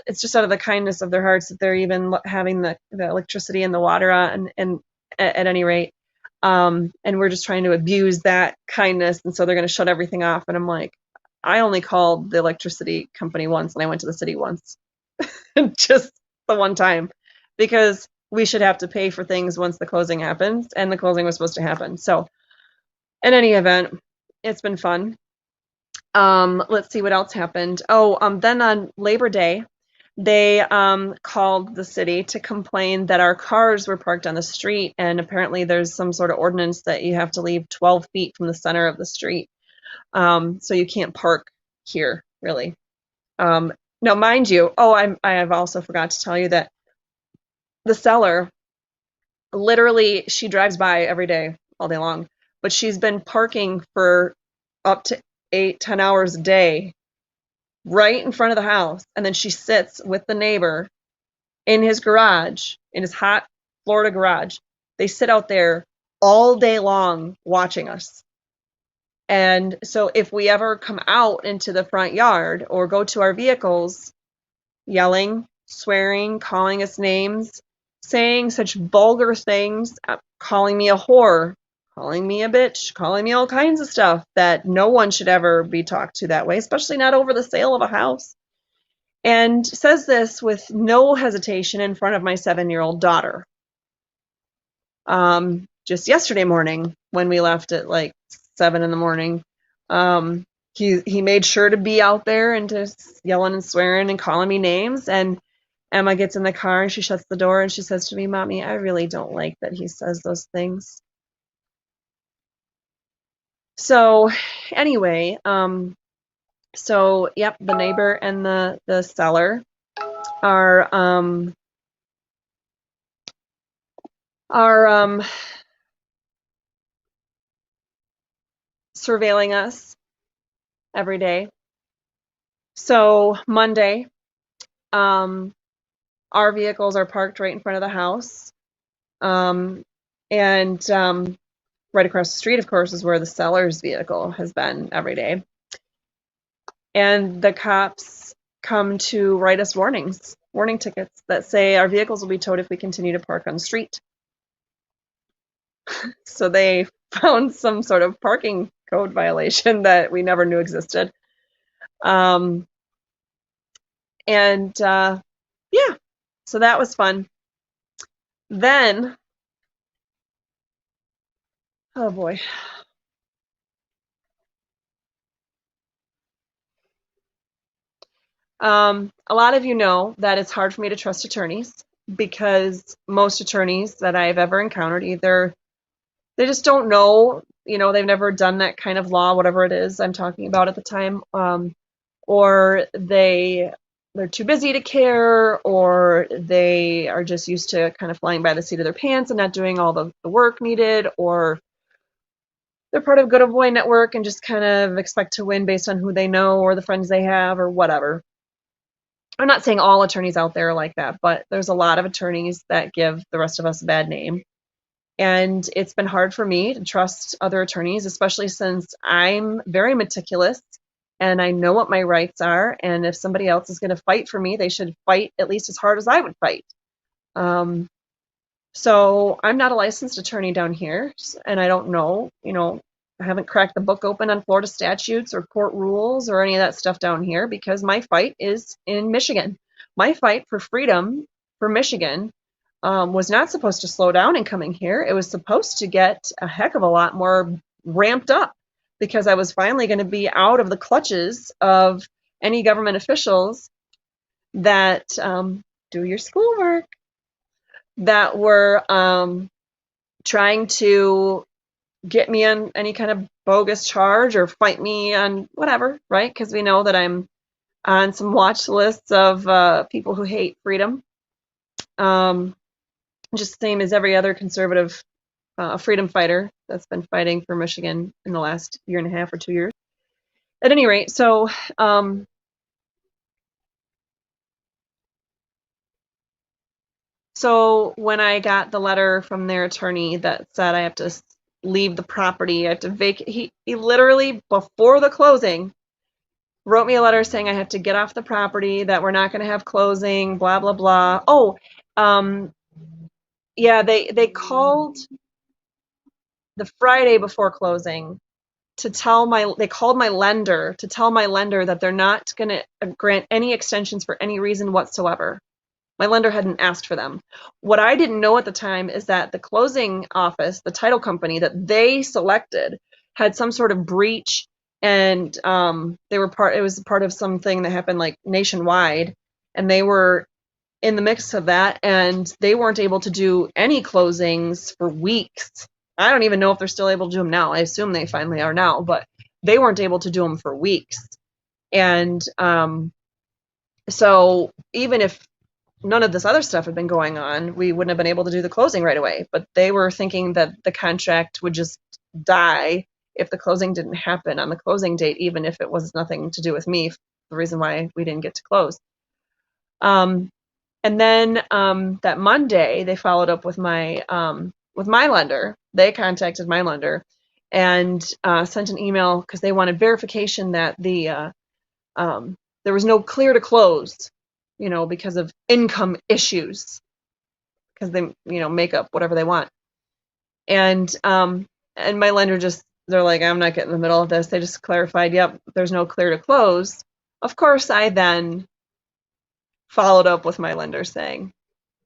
S1: it's just out of the kindness of their hearts that they're even having the electricity and the water on, and at any rate, and we're just trying to abuse that kindness, and so they're gonna shut everything off. And I'm like, I only called the electricity company once, and I went to the city once, just the one time, because we should have to pay for things once the closing happens, and the closing was supposed to happen. So in any event, it's been fun. Let's see what else happened. Then on Labor Day, they called the city to complain that our cars were parked on the street, and apparently there's some sort of ordinance that you have to leave 12 feet from the center of the street. So you can't park here, really. Now, mind you, I have also forgot to tell you that the seller, literally, she drives by every day, all day long, but she's been parking for up to 8-10 hours a day right in front of the house, and then she sits with the neighbor in his garage, in his hot Florida garage. They sit out there all day long watching us. And so if we ever come out into the front yard or go to our vehicles, yelling, swearing, calling us names, saying such vulgar things, calling me a whore, calling me a bitch, calling me all kinds of stuff that no one should ever be talked to that way, especially not over the sale of a house. And says this with no hesitation in front of my 7-year-old daughter. Just yesterday morning, when we left at like 7 in the morning, he made sure to be out there and just yelling and swearing and calling me names. And Emma gets in the car and she shuts the door and she says to me, "Mommy, I really don't like that he says those things." So anyway, yep, the neighbor and the seller are surveilling us every day. So Monday, our vehicles are parked right in front of the house, and right across the street, of course, is where the seller's vehicle has been every day. And the cops come to write us warning tickets that say our vehicles will be towed if we continue to park on the street. So they found some sort of parking code violation that we never knew existed. Yeah, so that was fun. Then, oh boy. A lot of you know that it's hard for me to trust attorneys because most attorneys that I've ever encountered, either they just don't know, they've never done that kind of law, whatever it is I'm talking about at the time, or they're too busy to care, or they are just used to kind of flying by the seat of their pants and not doing all the work needed, or they're part of a good old boy network and just kind of expect to win based on who they know or the friends they have or whatever. I'm not saying all attorneys out there are like that, but there's a lot of attorneys that give the rest of us a bad name. And it's been hard for me to trust other attorneys, especially since I'm very meticulous and I know what my rights are. And if somebody else is going to fight for me, they should fight at least as hard as I would fight. So I'm not a licensed attorney down here, and I don't know, I haven't cracked the book open on Florida statutes or court rules or any of that stuff down here because my fight is in Michigan. My fight for freedom for Michigan was not supposed to slow down in coming here. It was supposed to get a heck of a lot more ramped up because I was finally going to be out of the clutches of any government officials that do your schoolwork, that were trying to get me on any kind of bogus charge or fight me on whatever, right? Because we know that I'm on some watch lists of people who hate freedom. Just the same as every other conservative freedom fighter that's been fighting for Michigan in the last year and a half or 2 years. At any rate, so when I got the letter from their attorney that said I have to leave the property, I have to vacate, he literally, before the closing, wrote me a letter saying I have to get off the property, that we're not going to have closing, blah, blah, blah. Oh, yeah, they called the Friday before closing to they called my lender to tell my lender that they're not going to grant any extensions for any reason whatsoever. My lender hadn't asked for them. What I didn't know at the time is that the closing office, the title company that they selected, had some sort of breach, and it was part of something that happened like nationwide, and they were in the mix of that, and they weren't able to do any closings for weeks. I don't even know if they're still able to do them now. I assume they finally are now, but they weren't able to do them for weeks. And so even if none of this other stuff had been going on, we wouldn't have been able to do the closing right away. But they were thinking that the contract would just die if the closing didn't happen on the closing date, even if it was nothing to do with me, the reason why we didn't get to close. And then that Monday, they followed up with my lender. They contacted my lender and sent an email because they wanted verification that there was no clear to close, because of income issues, because they, make up whatever they want. And my lender they're like, I'm not getting in the middle of this. They just clarified, yep, there's no clear to close. Of course, I then followed up with my lender saying,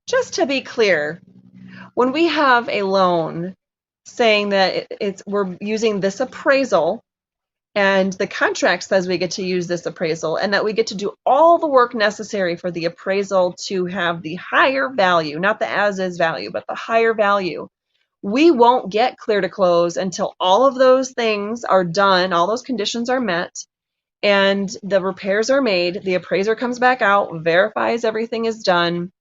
S1: just to be clear, when we have a loan saying that we're using this appraisal, and the contract says we get to use this appraisal, and that we get to do all the work necessary for the appraisal to have the higher value, not the as-is value, but the higher value, we won't get clear to close until all of those things are done, all those conditions are met, and the repairs are made, the appraiser comes back out, verifies everything is done,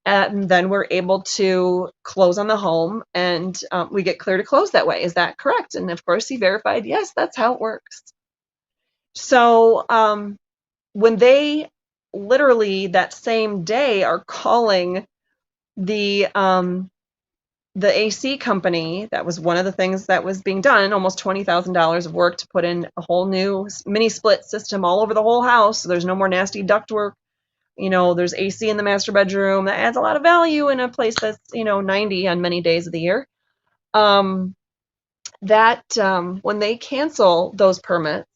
S1: and then we're able to close on the home, and we get clear to close that way. Is that correct? And of course he verified, yes, that's how it works. So when they literally that same day are calling the AC company, that was one of the things that was being done, almost $20,000 of work to put in a whole new mini split system all over the whole house, so there's no more nasty ductwork. There's AC in the master bedroom. That adds a lot of value in a place that's 90 on many days of the year. When they cancel those permits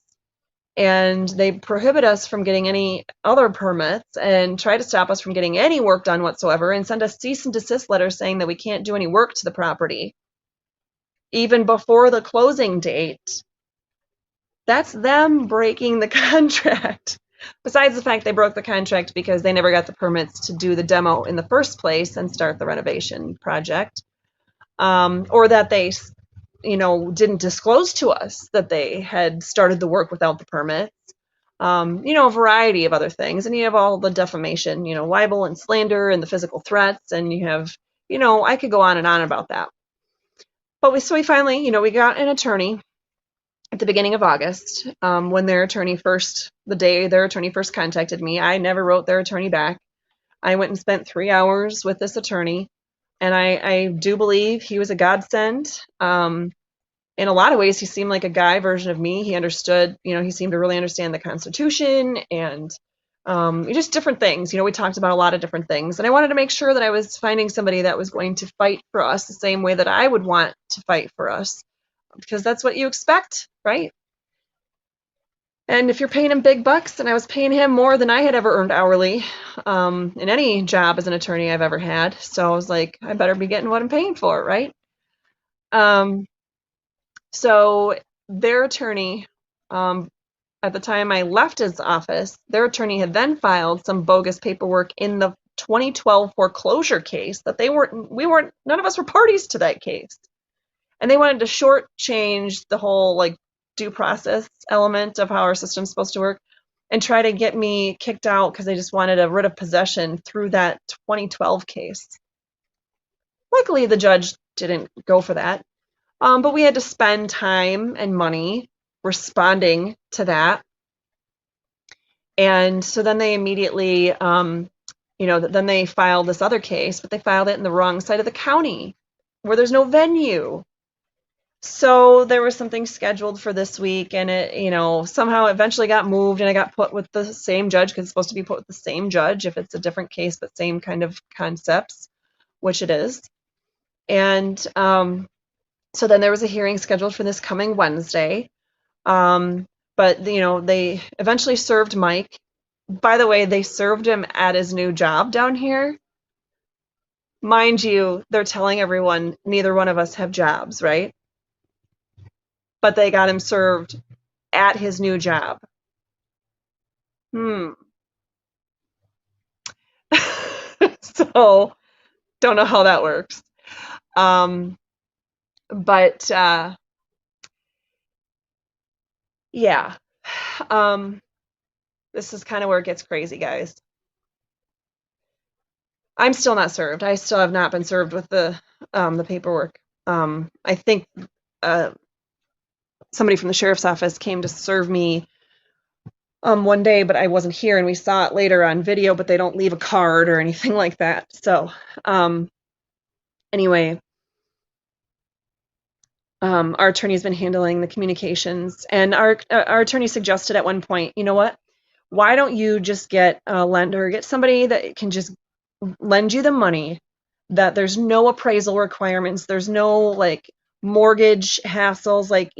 S1: and they prohibit us from getting any other permits and try to stop us from getting any work done whatsoever and send us cease and desist letters saying that we can't do any work to the property, even before the closing date, that's them breaking the contract. Besides the fact they broke the contract because they never got the permits to do the demo in the first place and start the renovation project, or that they, didn't disclose to us that they had started the work without the permits. A variety of other things, and you have all the defamation, libel and slander, and the physical threats, and you have, I could go on and on about that. But we finally, we got an attorney at the beginning of August, when the day their attorney first contacted me. I never wrote their attorney back. I went and spent 3 hours with this attorney, and I do believe he was a godsend. In a lot of ways, he seemed like a guy version of me. He understood, he seemed to really understand the Constitution and just different things. We talked about a lot of different things, and I wanted to make sure that I was finding somebody that was going to fight for us the same way that I would want to fight for us, because that's what you expect, right? And if you're paying him big bucks, and I was paying him more than I had ever earned hourly in any job as an attorney I've ever had, so I was like, I better be getting what I'm paying for, right? So their attorney at the time I left his office, their attorney had then filed some bogus paperwork in the 2012 foreclosure case that none of us were parties to that case. And they wanted to shortchange the whole like due process element of how our system's supposed to work and try to get me kicked out because they just wanted a writ of possession through that 2012 case. Luckily, the judge didn't go for that, but we had to spend time and money responding to that. And so then they immediately, then they filed this other case, but they filed it in the wrong side of the county where there's no venue. So there was something scheduled for this week, and it, somehow eventually got moved, and I got put with the same judge because it's supposed to be put with the same judge if it's a different case, but same kind of concepts, which it is. And so then there was a hearing scheduled for this coming Wednesday. But they eventually served Mike. By the way, they served him at his new job down here. Mind you, they're telling everyone neither one of us have jobs, right? But they got him served at his new job. So, don't know how that works. But yeah. This is kind of where it gets crazy, guys. I'm still not served. I still have not been served with the paperwork. I think somebody from the sheriff's office came to serve me one day, but I wasn't here, and we saw it later on video, but they don't leave a card or anything like that. So anyway, our attorney's been handling the communications, and our attorney suggested at one point, you know what? Why don't you just get a lender, get somebody that can just lend you the money, that there's no appraisal requirements, there's no like mortgage hassles, like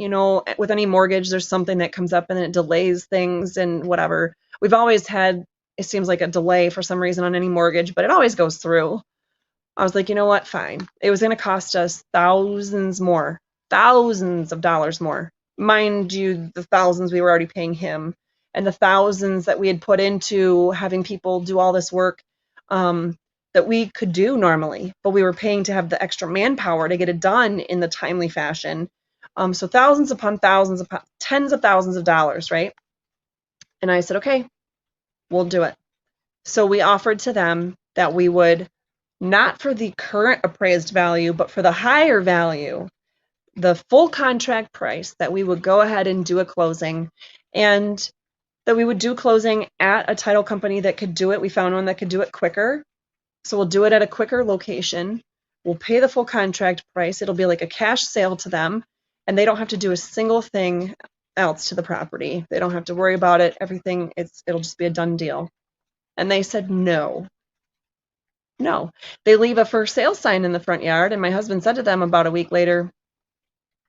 S1: with any mortgage there's something that comes up and it delays things and whatever. We've always had, it seems like, a delay for some reason on any mortgage, but it always goes through. I was like, you know what, fine. It was going to cost us thousands of dollars more, mind you, the thousands we were already paying him and the thousands that we had put into having people do all this work that we could do normally, but we were paying to have the extra manpower to get it done in the timely fashion. So thousands upon thousands, upon tens of thousands of dollars, right? And I said, okay, we'll do it. So we offered to them that we would, not for the current appraised value, but for the higher value, the full contract price, that we would go ahead and do a closing, and that we would do closing at a title company that could do it. We found one that could do it quicker. So we'll do it at a quicker location. We'll pay the full contract price. It'll be like a cash sale to them, and they don't have to do a single thing else to the property. They don't have to worry about it. Everything, it'll just be a done deal. And they said no. No. They leave a for sale sign in the front yard, and my husband said to them about a week later,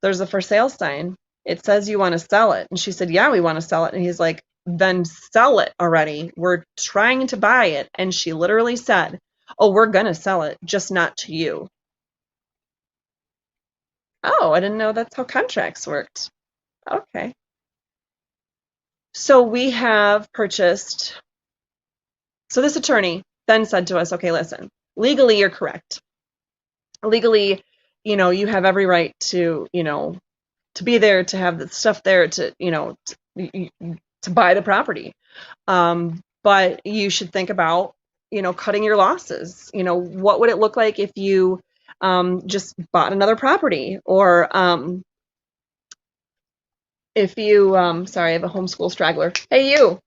S1: there's a for sale sign. It says you want to sell it. And she said, yeah, we want to sell it. And he's like, then sell it already. We're trying to buy it. And she literally said, oh, we're going to sell it, just not to you. Oh, I didn't know that's how contracts worked. Okay. So we have purchased. So this attorney then said to us, okay, listen, legally you're correct. Legally, you have every right to, to be there, to have the stuff there, to, to buy the property. But you should think about, cutting your losses. What would it look like if you just bought another property, or if you, sorry, I have a homeschool straggler. Hey, you,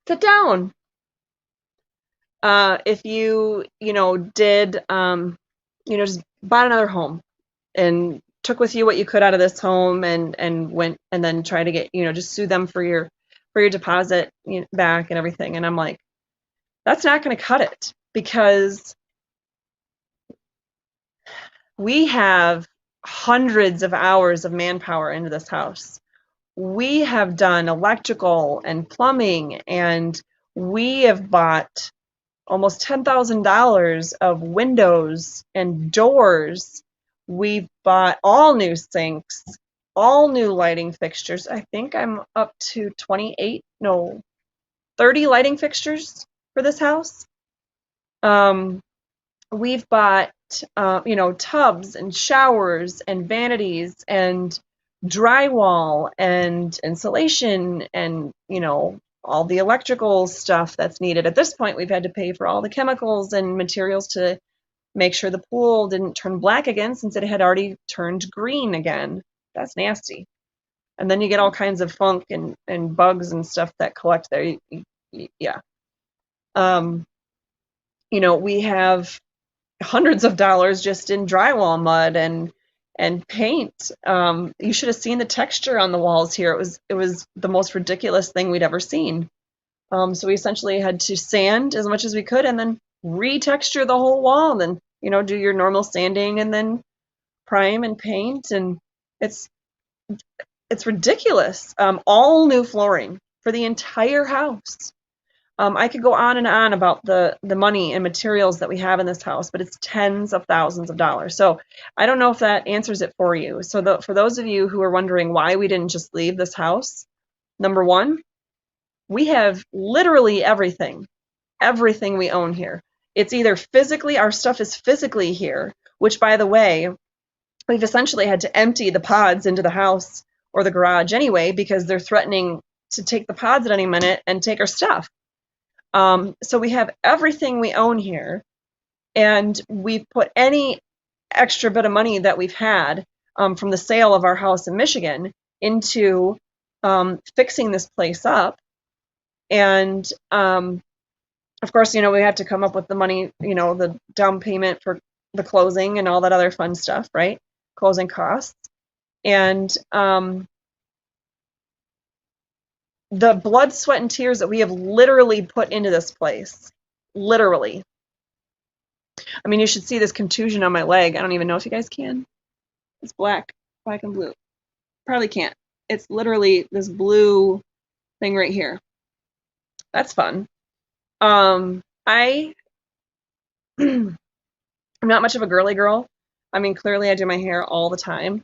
S1: sit down. If you, did, just bought another home and took with you what you could out of this home, and went and then try to get, just sue them for your deposit back and everything. And I'm like, that's not going to cut it, because we have hundreds of hours of manpower into this house. We have done electrical and plumbing, and we have bought almost $10,000 of windows and doors. We've bought all new sinks. all new lighting fixtures. I think I'm up to 30 lighting fixtures for this house. We've bought, tubs and showers and vanities and drywall and insulation and, all the electrical stuff that's needed. At this point, we've had to pay for all the chemicals and materials to make sure the pool didn't turn black again since it had already turned green again. That's nasty. And then you get all kinds of funk and bugs and stuff that collect there. Yeah. We have hundreds of dollars just in drywall mud and paint. You should have seen the texture on the walls here. It was the most ridiculous thing we'd ever seen. So we essentially had to sand as much as we could and then retexture the whole wall and then, do your normal sanding and then prime and paint, and it's ridiculous. All new flooring for the entire house. I could go on and on about the money and materials that we have in this house, but it's tens of thousands of dollars. So I don't know if that answers it for you. So for those of you who are wondering why we didn't just leave this house, number one, we have literally everything we own here. It's either physically, our stuff is physically here, which, by the way, we've essentially had to empty the pods into the house or the garage anyway because they're threatening to take the pods at any minute and take our stuff. So we have everything we own here, and we've put any extra bit of money that we've had from the sale of our house in Michigan into fixing this place up. And of course, we have to come up with the money, the down payment for the closing and all that other fun stuff, right? Closing costs. And the blood, sweat, and tears that we have literally put into this place. Literally. I mean, you should see this contusion on my leg. I don't even know if you guys can. It's black and blue. Probably can't. It's literally this blue thing right here. That's fun. I'm not much of a girly girl. I mean, clearly I do my hair all the time.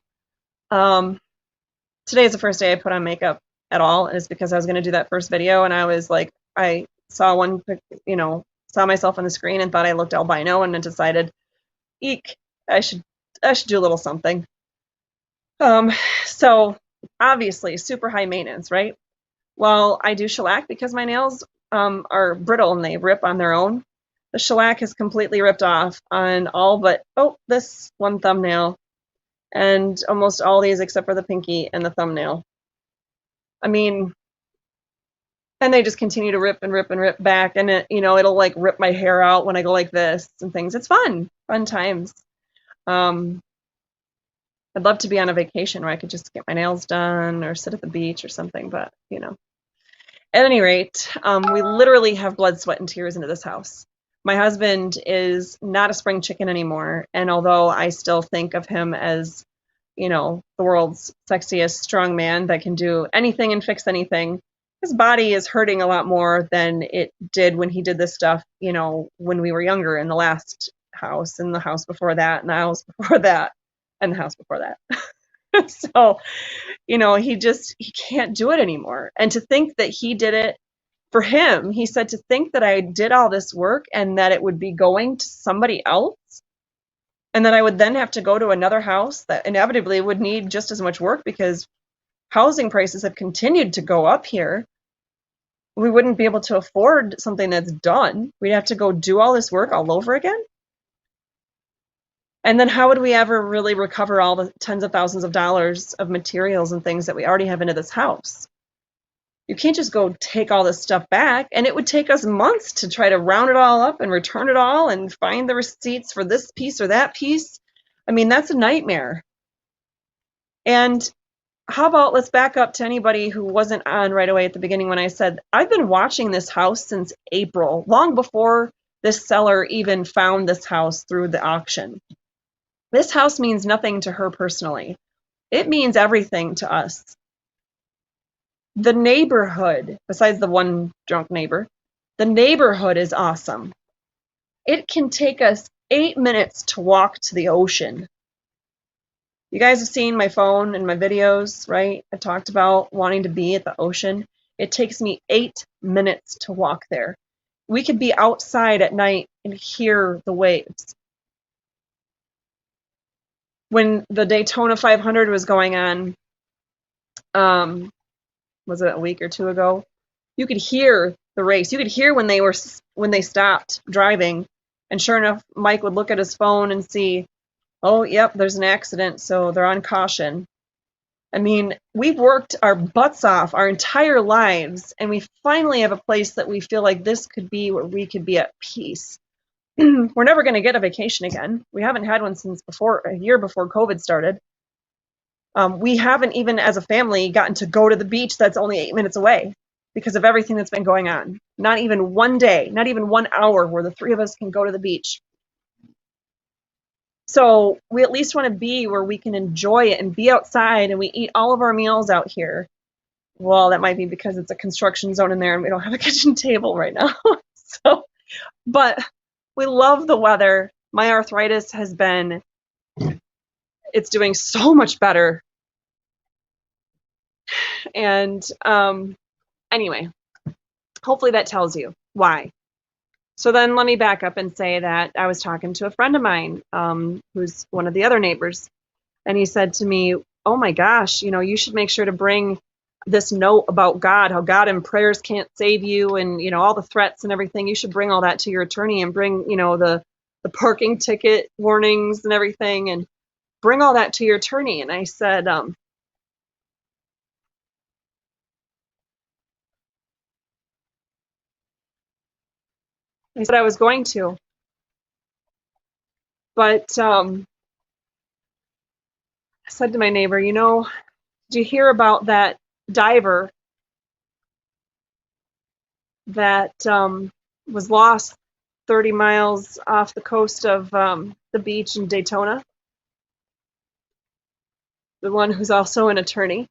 S1: Today is the first day I put on makeup at all, and it's because I was going to do that first video, and I was like, I saw saw myself on the screen and thought I looked albino, and then decided, eek, I should do a little something. So obviously super high maintenance, right? Well, I do shellac because my nails are brittle and they rip on their own. The shellac is completely ripped off on all but this one thumbnail, and almost all these except for the pinky and the thumbnail. I mean, and they just continue to rip and rip and rip back, and it'll like rip my hair out when I go like this and things. It's fun times. I'd love to be on a vacation where I could just get my nails done or sit at the beach or something, but At any rate, we literally have blood, sweat, and tears into this house. My husband is not a spring chicken anymore, and although I still think of him as, the world's sexiest strong man that can do anything and fix anything, his body is hurting a lot more than it did when he did this stuff, when we were younger, in the last house, and the house before that, and the house before that, and the house before that. So, he can't do it anymore. And to think that he did it for him, he said, to think that I did all this work and that it would be going to somebody else, and that I would then have to go to another house that inevitably would need just as much work because housing prices have continued to go up here. We wouldn't be able to afford something that's done. We'd have to go do all this work all over again. And then how would we ever really recover all the tens of thousands of dollars of materials and things that we already have into this house? You can't just go take all this stuff back, and it would take us months to try to round it all up and return it all and find the receipts for this piece or that piece. I mean, that's a nightmare. And how about let's back up to anybody who wasn't on right away at the beginning when I said, I've been watching this house since April, long before this seller even found this house through the auction. This house means nothing to her personally. It means everything to us. The neighborhood, besides the one drunk neighbor, the neighborhood is awesome. It can take us 8 minutes to walk to the ocean. You guys have seen my phone and my videos, right? I talked about wanting to be at the ocean. It takes me 8 minutes to walk there. We could be outside at night and hear the waves. When the Daytona 500 was going on, was it a week or two ago? You could hear the race. You could hear when they stopped driving, and sure enough, Mike would look at his phone and see, oh, yep, there's an accident, so they're on caution. I mean, we've worked our butts off our entire lives, and we finally have a place that we feel like this could be where we could be at peace. We're never going to get a vacation again. We haven't had one since a year before COVID started. We haven't even as a family gotten to go to the beach that's only 8 minutes away because of everything that's been going on. Not even one day, not even 1 hour where the three of us can go to the beach. So we at least want to be where we can enjoy it and be outside, and we eat all of our meals out here. Well, that might be because it's a construction zone in there and we don't have a kitchen table right now. But we love the weather. My arthritis it's doing so much better. And anyway, hopefully that tells you why. So then let me back up and say that I was talking to a friend of mine who's one of the other neighbors, and he said to me, oh my gosh, you should make sure to bring this note about God, how God and prayers can't save you, and all the threats and everything. You should bring all that to your attorney, and bring the parking ticket warnings and everything, and bring all that to your attorney. And I said, I was going to, but I said to my neighbor, did you hear about that diver that was lost 30 miles off the coast of the beach in Daytona? The one who's also an attorney.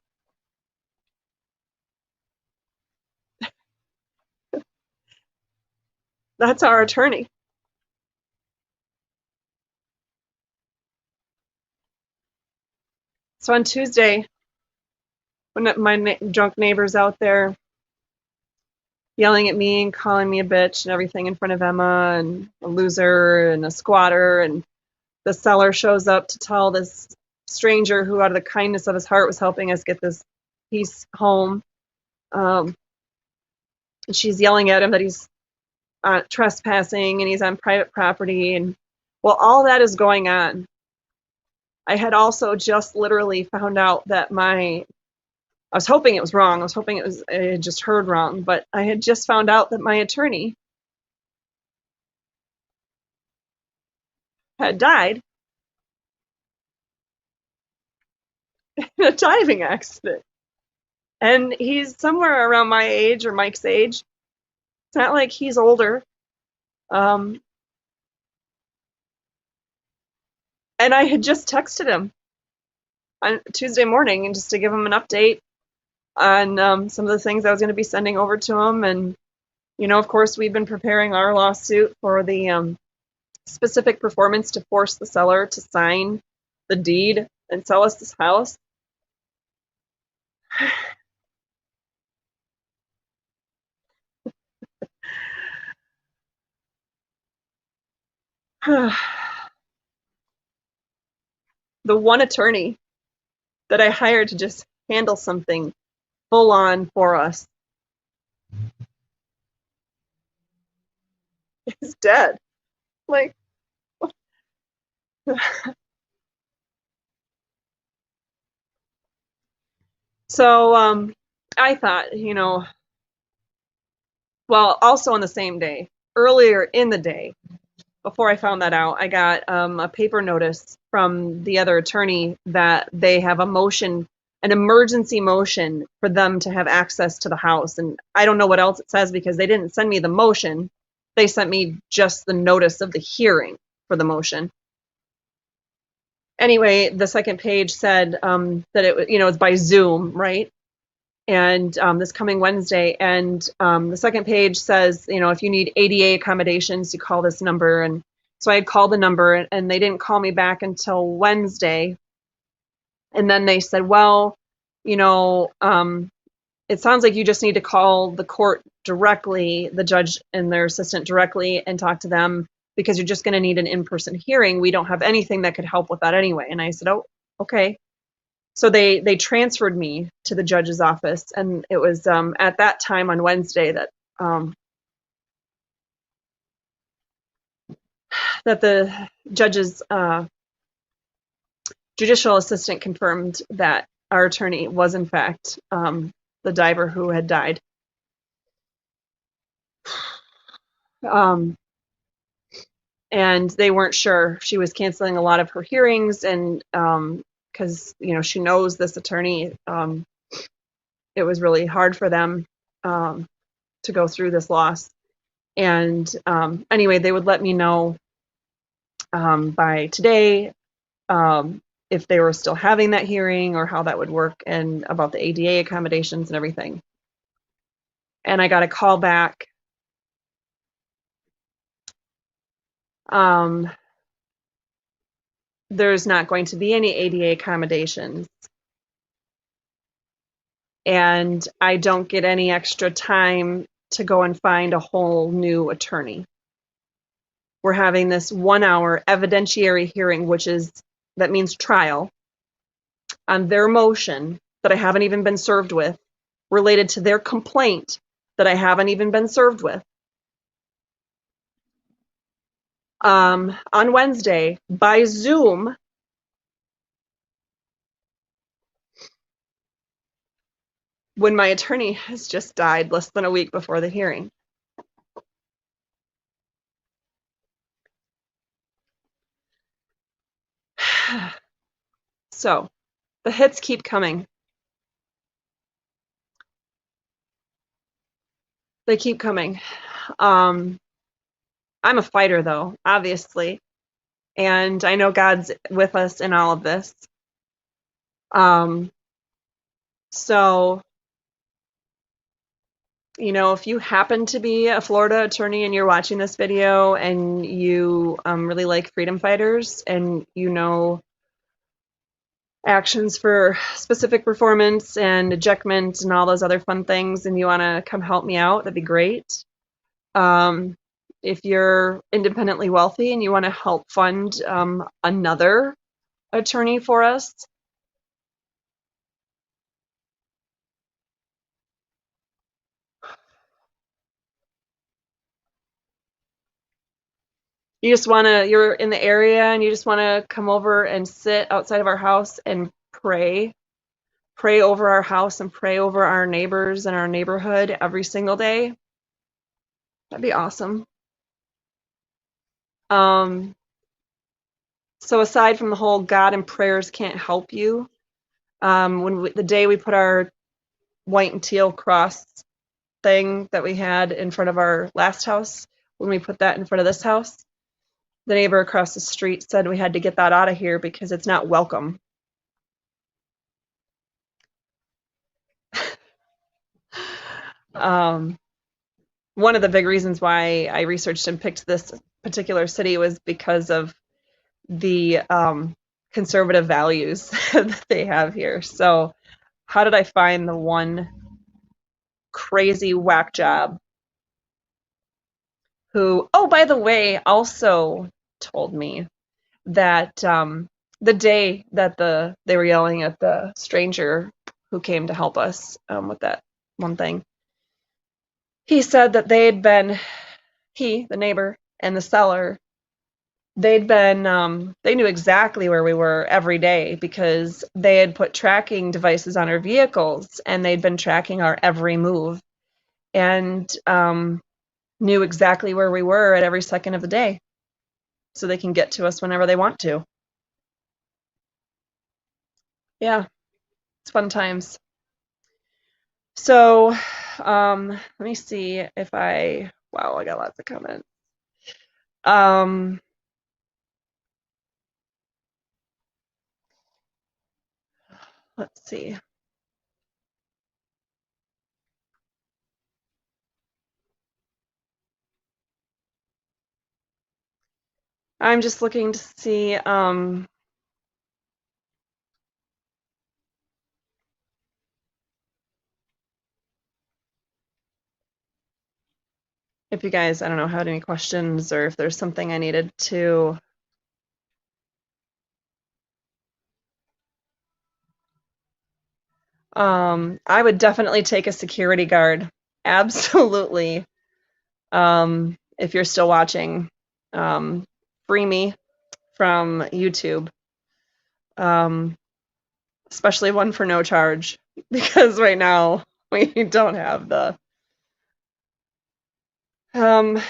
S1: That's our attorney. So on Tuesday, when my drunk neighbor's out there yelling at me and calling me a bitch and everything in front of Emma, and a loser and a squatter, and the seller shows up to tell this stranger who out of the kindness of his heart was helping us get this piece home, and she's yelling at him that he's trespassing and he's on private property. And while all that is going on, I had also just literally found out that I was hoping it was wrong. I was hoping I had just heard wrong, but I had just found out that my attorney had died in a diving accident. And he's somewhere around my age or Mike's age. It's not like he's older. And I had just texted him on Tuesday morning, and just to give him an update on some of the things I was going to be sending over to him. And, of course, we've been preparing our lawsuit for the specific performance to force the seller to sign the deed and sell us this house. The one attorney that I hired to just handle something full on for us is dead. Like, so I thought, well, also on the same day, earlier in the day, before I found that out, I got a paper notice from the other attorney that they have an emergency motion for them to have access to the house. And I don't know what else it says, because they didn't send me the motion. They sent me just the notice of the hearing for the motion. Anyway, the second page said that it's by Zoom, right? And this coming Wednesday. And the second page says, if you need ADA accommodations, you call this number. And so I had called the number, and they didn't call me back until Wednesday. And then they said, well, you know, it sounds like you just need to call the court directly, the judge and their assistant directly, and talk to them because you're just going to need an in-person hearing. We don't have anything that could help with that anyway. And I said, oh, okay. So they transferred me to the judge's office, and it was at that time on Wednesday that the judge's judicial assistant confirmed that our attorney was in fact the diver who had died. And they weren't sure. She was canceling a lot of her hearings, and because she knows this attorney, it was really hard for them to go through this loss. And anyway, they would let me know by today if they were still having that hearing or how that would work, and about the ADA accommodations and everything. And I got a call back. There's not going to be any ADA accommodations, and I don't get any extra time to go and find a whole new attorney. We're having this 1-hour evidentiary hearing, that means trial, on their motion that I haven't even been served with, related to their complaint that I haven't even been served with. On Wednesday by Zoom, when my attorney has just died less than a week before the hearing. So the hits keep coming. They keep coming. I'm a fighter, though, obviously, and I know God's with us in all of this. So, if you happen to be a Florida attorney and you're watching this video and you really like freedom fighters and actions for specific performance and ejectment and all those other fun things, and you want to come help me out, that'd be great. If you're independently wealthy and you want to help fund another attorney for us, you're in the area and you just want to come over and sit outside of our house and pray over our house and pray over our neighbors and our neighborhood every single day, that'd be awesome. So aside from the whole God and prayers can't help you, the day we put our white and teal cross thing that we had in front of our last house, when we put that in front of this house, the neighbor across the street said we had to get that out of here because it's not welcome. One of the big reasons why I researched and picked this particular city was because of the conservative values that they have here. So how did I find the one crazy whack job who, oh, by the way, also told me that the day that they were yelling at the stranger who came to help us with that one thing, he said that the neighbor, and the seller, they knew exactly where we were every day because they had put tracking devices on our vehicles and they'd been tracking our every move and knew exactly where we were at every second of the day so they can get to us whenever they want to. Yeah, it's fun times. So let me see if wow, I got lots of comments. Let's see. I'm just looking to see if you guys, I don't know, had any questions or if there's something I needed to. I would definitely take a security guard. Absolutely. If you're still watching, free me from YouTube. Um, especially one for no charge, because right now we don't have the. Um,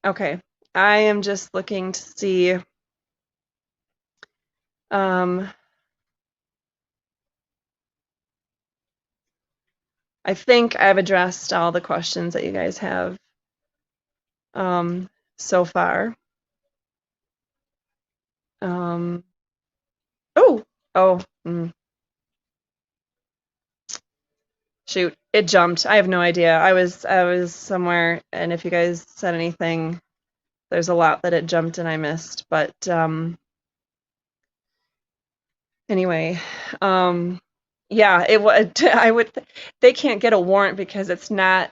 S1: okay, I am just looking to see. Um, I think I've addressed all the questions that you guys have so far. Um, oh, oh, shoot, it jumped. I have no idea. I was somewhere, and if you guys said anything, there's a lot that it jumped and I missed. But anyway, yeah, it would. I would. They can't get a warrant because it's not.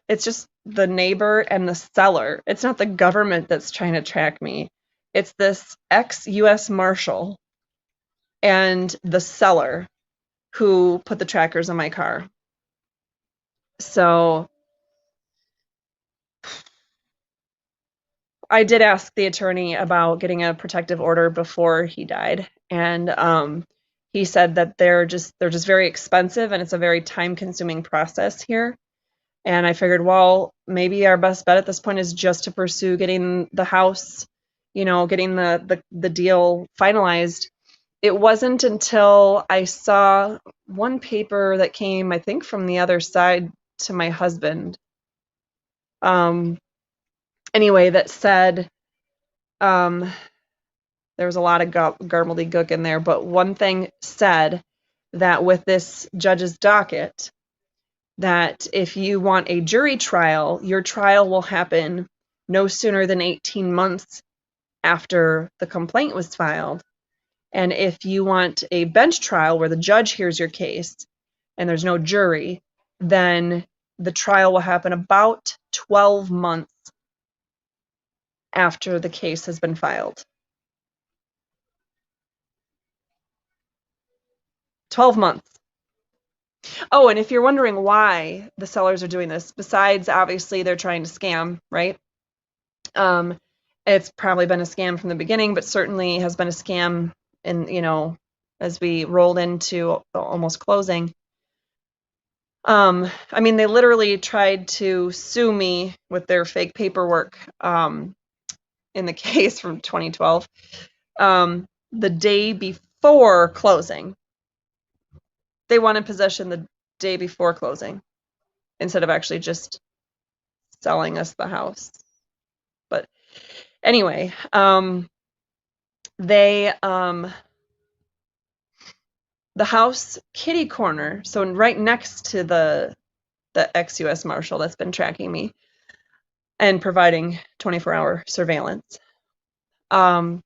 S1: It's just the neighbor and the seller. It's not the government that's trying to track me. It's this ex-U.S. Marshal and the seller who put the trackers on my car. So I did ask the attorney about getting a protective order before he died, and he said that they're just very expensive and it's a very time-consuming process here. And I figured, well, maybe our best bet at this point is just to pursue getting the house, getting the deal finalized. It wasn't until I saw one paper that came, I think, from the other side to my husband. Anyway, that said, um, there was a lot of garbledy-gook in there, but one thing said that with this judge's docket, that if you want a jury trial, your trial will happen no sooner than 18 months after the complaint was filed. And if you want a bench trial where the judge hears your case and there's no jury, then the trial will happen about 12 months after the case has been filed. 12 months. Oh, and if you're wondering why the sellers are doing this, besides obviously they're trying to scam, right? It's probably been a scam from the beginning, but certainly has been a scam as we rolled into almost closing. I mean, they literally tried to sue me with their fake paperwork in the case from 2012 the day before closing. They wanted possession the day before closing instead of actually just selling us the house. But anyway, they the house kitty corner, so right next to the ex-US Marshal that's been tracking me and providing 24-hour surveillance. The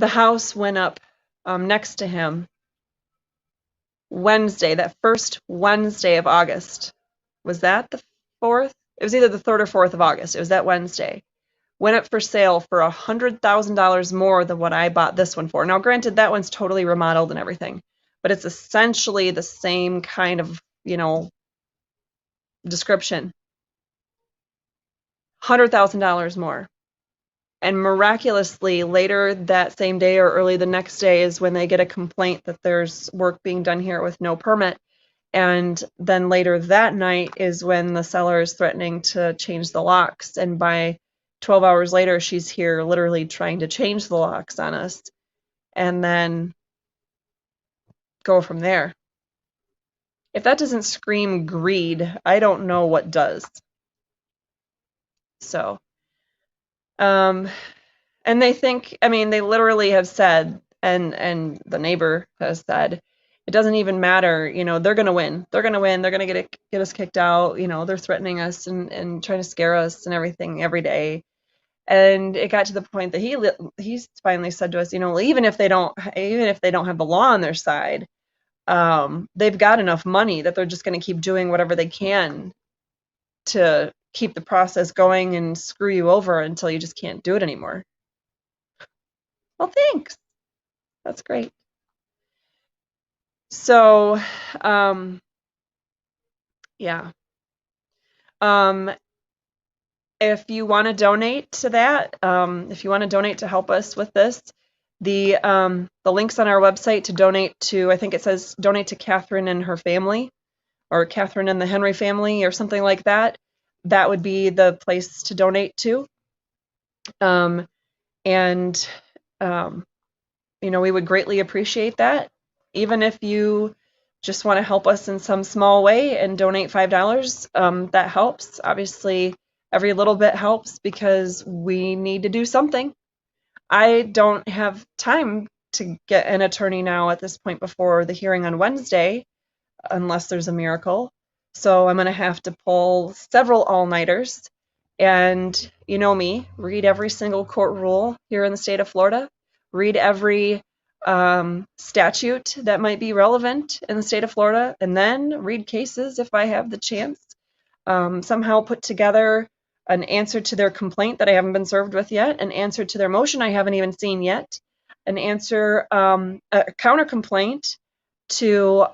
S1: house went up next to him Wednesday, that first Wednesday of August. Was that the 4th? It was either the 3rd or 4th of August. It was that Wednesday. Went up for sale for $100,000 more than what I bought this one for. Now, granted, that one's totally remodeled and everything, but it's essentially the same kind of, description. $100,000 more. And miraculously, later that same day or early the next day is when they get a complaint that there's work being done here with no permit. And then later that night is when the seller is threatening to change the locks. And by 12 hours later, she's here literally trying to change the locks on us and then go from there. If that doesn't scream greed, I don't know what does. So, and they think, I mean, they literally have said, and the neighbor has said, it doesn't even matter, they're going to win. They're going to win. They're going to get us kicked out. They're threatening us and trying to scare us and everything every day. And it got to the point that he finally said to us, even if they don't have the law on their side, they've got enough money that they're just going to keep doing whatever they can to keep the process going and screw you over until you just can't do it anymore. Well, thanks. That's great. So, yeah. If you want to donate to that, if you want to donate to help us with this, the links on our website to donate to, I think it says donate to Catherine and her family, or Catherine and the Henry family, or something like that. That would be the place to donate to. And we would greatly appreciate that. Even if you just want to help us in some small way and donate $5, that helps. Obviously, every little bit helps because we need to do something. I don't have time to get an attorney now at this point before the hearing on Wednesday, unless there's a miracle. So I'm going to have to pull several all-nighters. And you know me, read every single court rule here in the state of Florida, read every statute that might be relevant in the state of Florida, and then read cases if I have the chance. Somehow put together an answer to their complaint that I haven't been served with yet, an answer to their motion I haven't even seen yet, an answer, a counter complaint to,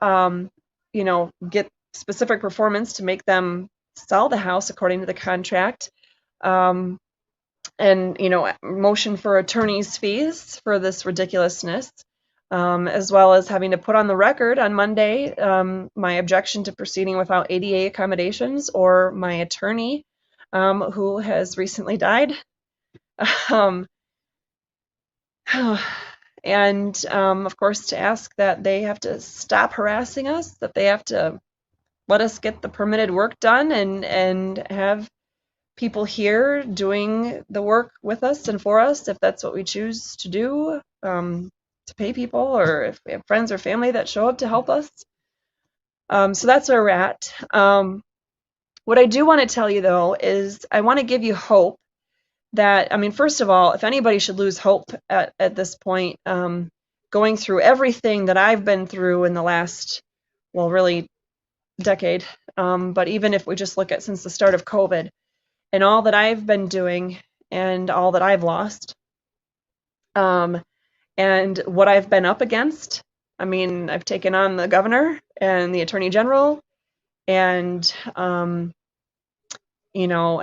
S1: get specific performance to make them sell the house according to the contract, and motion for attorney's fees for this ridiculousness, as well as having to put on the record on Monday my objection to proceeding without ADA accommodations, or my attorney who has recently died. And of course, to ask that they have to stop harassing us, that they have to let us get the permitted work done, and have people here doing the work with us and for us, if that's what we choose to do, to pay people, or if we have friends or family that show up to help us. So that's where we're at. What I do want to tell you, though, is I want to give you hope that, first of all, if anybody should lose hope at this point, going through everything that I've been through in the last, well, really decade, but even if we just look at since the start of COVID, and all that I've been doing and all that I've lost, and what I've been up against. I've taken on the governor and the attorney general and, an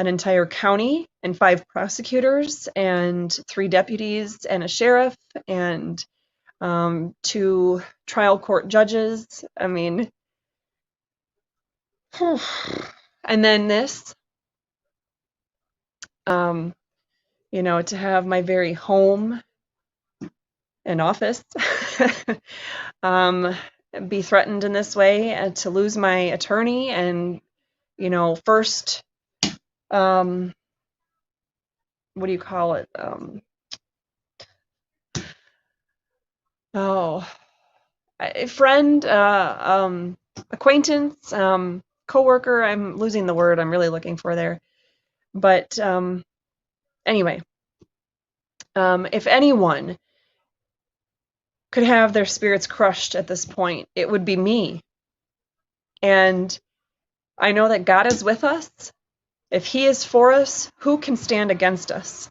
S1: entire county and 5 prosecutors and 3 deputies and a sheriff and 2 trial court judges. And then this. To have my very home and office be threatened in this way, and to lose my attorney, and first, what do you call it? A friend, acquaintance, coworker. I'm losing the word I'm really looking for there. But anyway, if anyone could have their spirits crushed at this point, it would be me. And I know that God is with us. If He is for us, who can stand against us?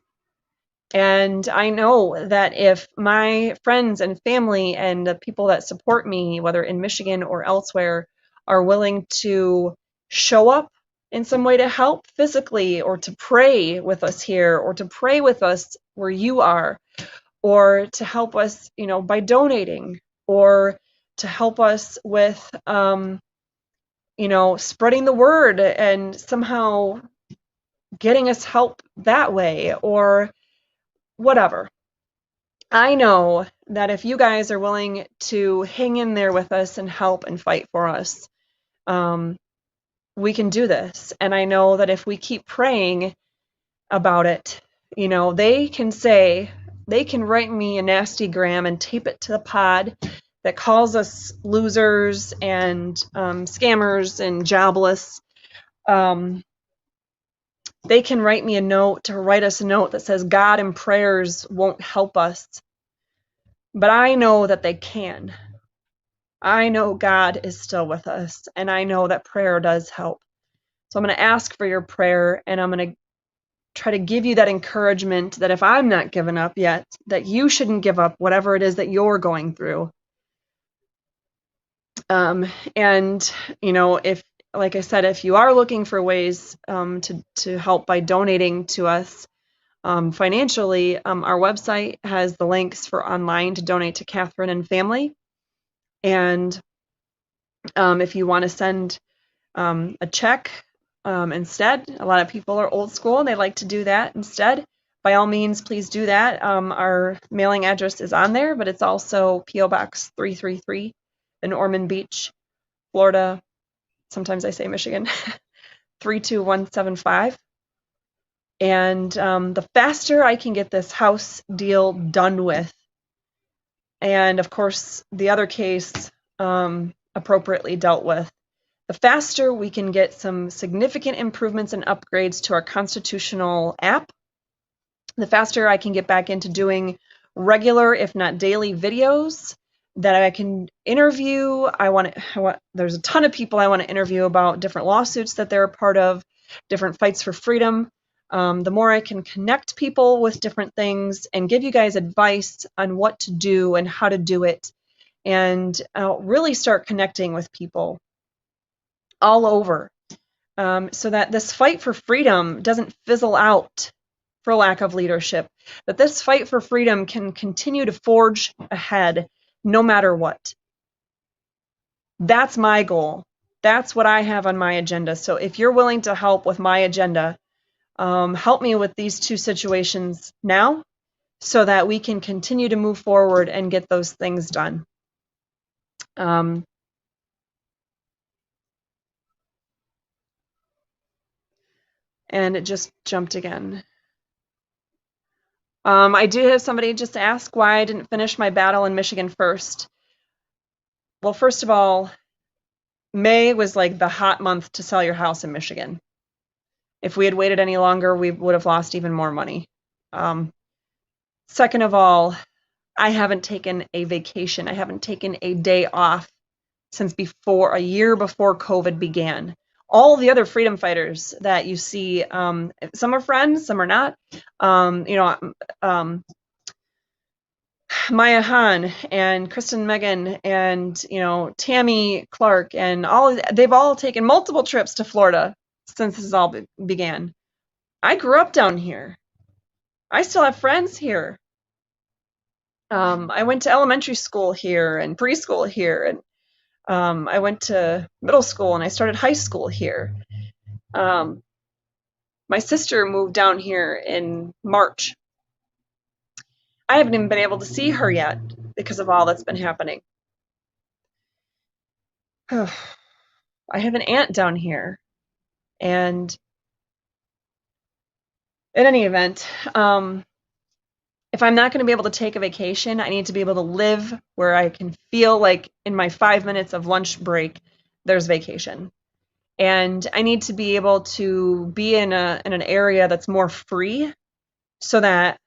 S1: And I know that if my friends and family and the people that support me, whether in Michigan or elsewhere, are willing to show up in some way to help physically, or to pray with us here, or to pray with us where you are, or to help us, by donating, or to help us with, spreading the word and somehow getting us help that way, or whatever. I know that if you guys are willing to hang in there with us and help and fight for us, we can do this. And I know that if we keep praying about it, they can write me a nasty gram and tape it to the pod that calls us losers and scammers and jobless. They can write me a note or write us a note that says God and prayers won't help us. But I know that they can. I know God is still with us, and I know that prayer does help. So I'm going to ask for your prayer, and I'm going to try to give you that encouragement that if I'm not given up yet, that you shouldn't give up whatever it is that you're going through. And, if, like I said, if you are looking for ways to help by donating to us financially, our website has the links for online to donate to Catherine and family. And if you want to send a check instead, a lot of people are old school and they like to do that instead. By all means, please do that. Our mailing address is on there, but it's also P.O. Box 333 in Ormond Beach, Florida. Sometimes I say Michigan, 32175. And the faster I can get this house deal done with, and of course the other case appropriately dealt with, the faster we can get some significant improvements and upgrades to our constitutional app, the faster I can get back into doing regular, if not daily, videos that I can interview. There's a ton of people I want to interview about different lawsuits that they're a part of, different fights for freedom. The more I can connect people with different things and give you guys advice on what to do and how to do it, and really start connecting with people all over, so that this fight for freedom doesn't fizzle out for lack of leadership, that this fight for freedom can continue to forge ahead no matter what. That's my goal. That's what I have on my agenda. So if you're willing to help with my agenda, help me with these two situations now so that we can continue to move forward and get those things done. And it just jumped again. I do have somebody just ask why I didn't finish my battle in Michigan first. Well, first of all, May was like the hot month to sell your house in Michigan. If we had waited any longer, we would have lost even more money. Second of all, I haven't taken a vacation. I haven't taken a day off since a year before COVID began. All the other freedom fighters that you see, some are friends, some are not. Maya Han and Kristen Megan and Tammy Clark and they've all taken multiple trips to Florida since this all began. I grew up down here. I still have friends here. I went to elementary school here and preschool here, and I went to middle school and I started high school here. My sister moved down here in March. I haven't even been able to see her yet because of all that's been happening. I have an aunt down here, and in any event, if I'm not going to be able to take a vacation, I need to be able to live where I can feel like in my 5 minutes of lunch break, there's vacation. And I need to be able to be in an area that's more free so that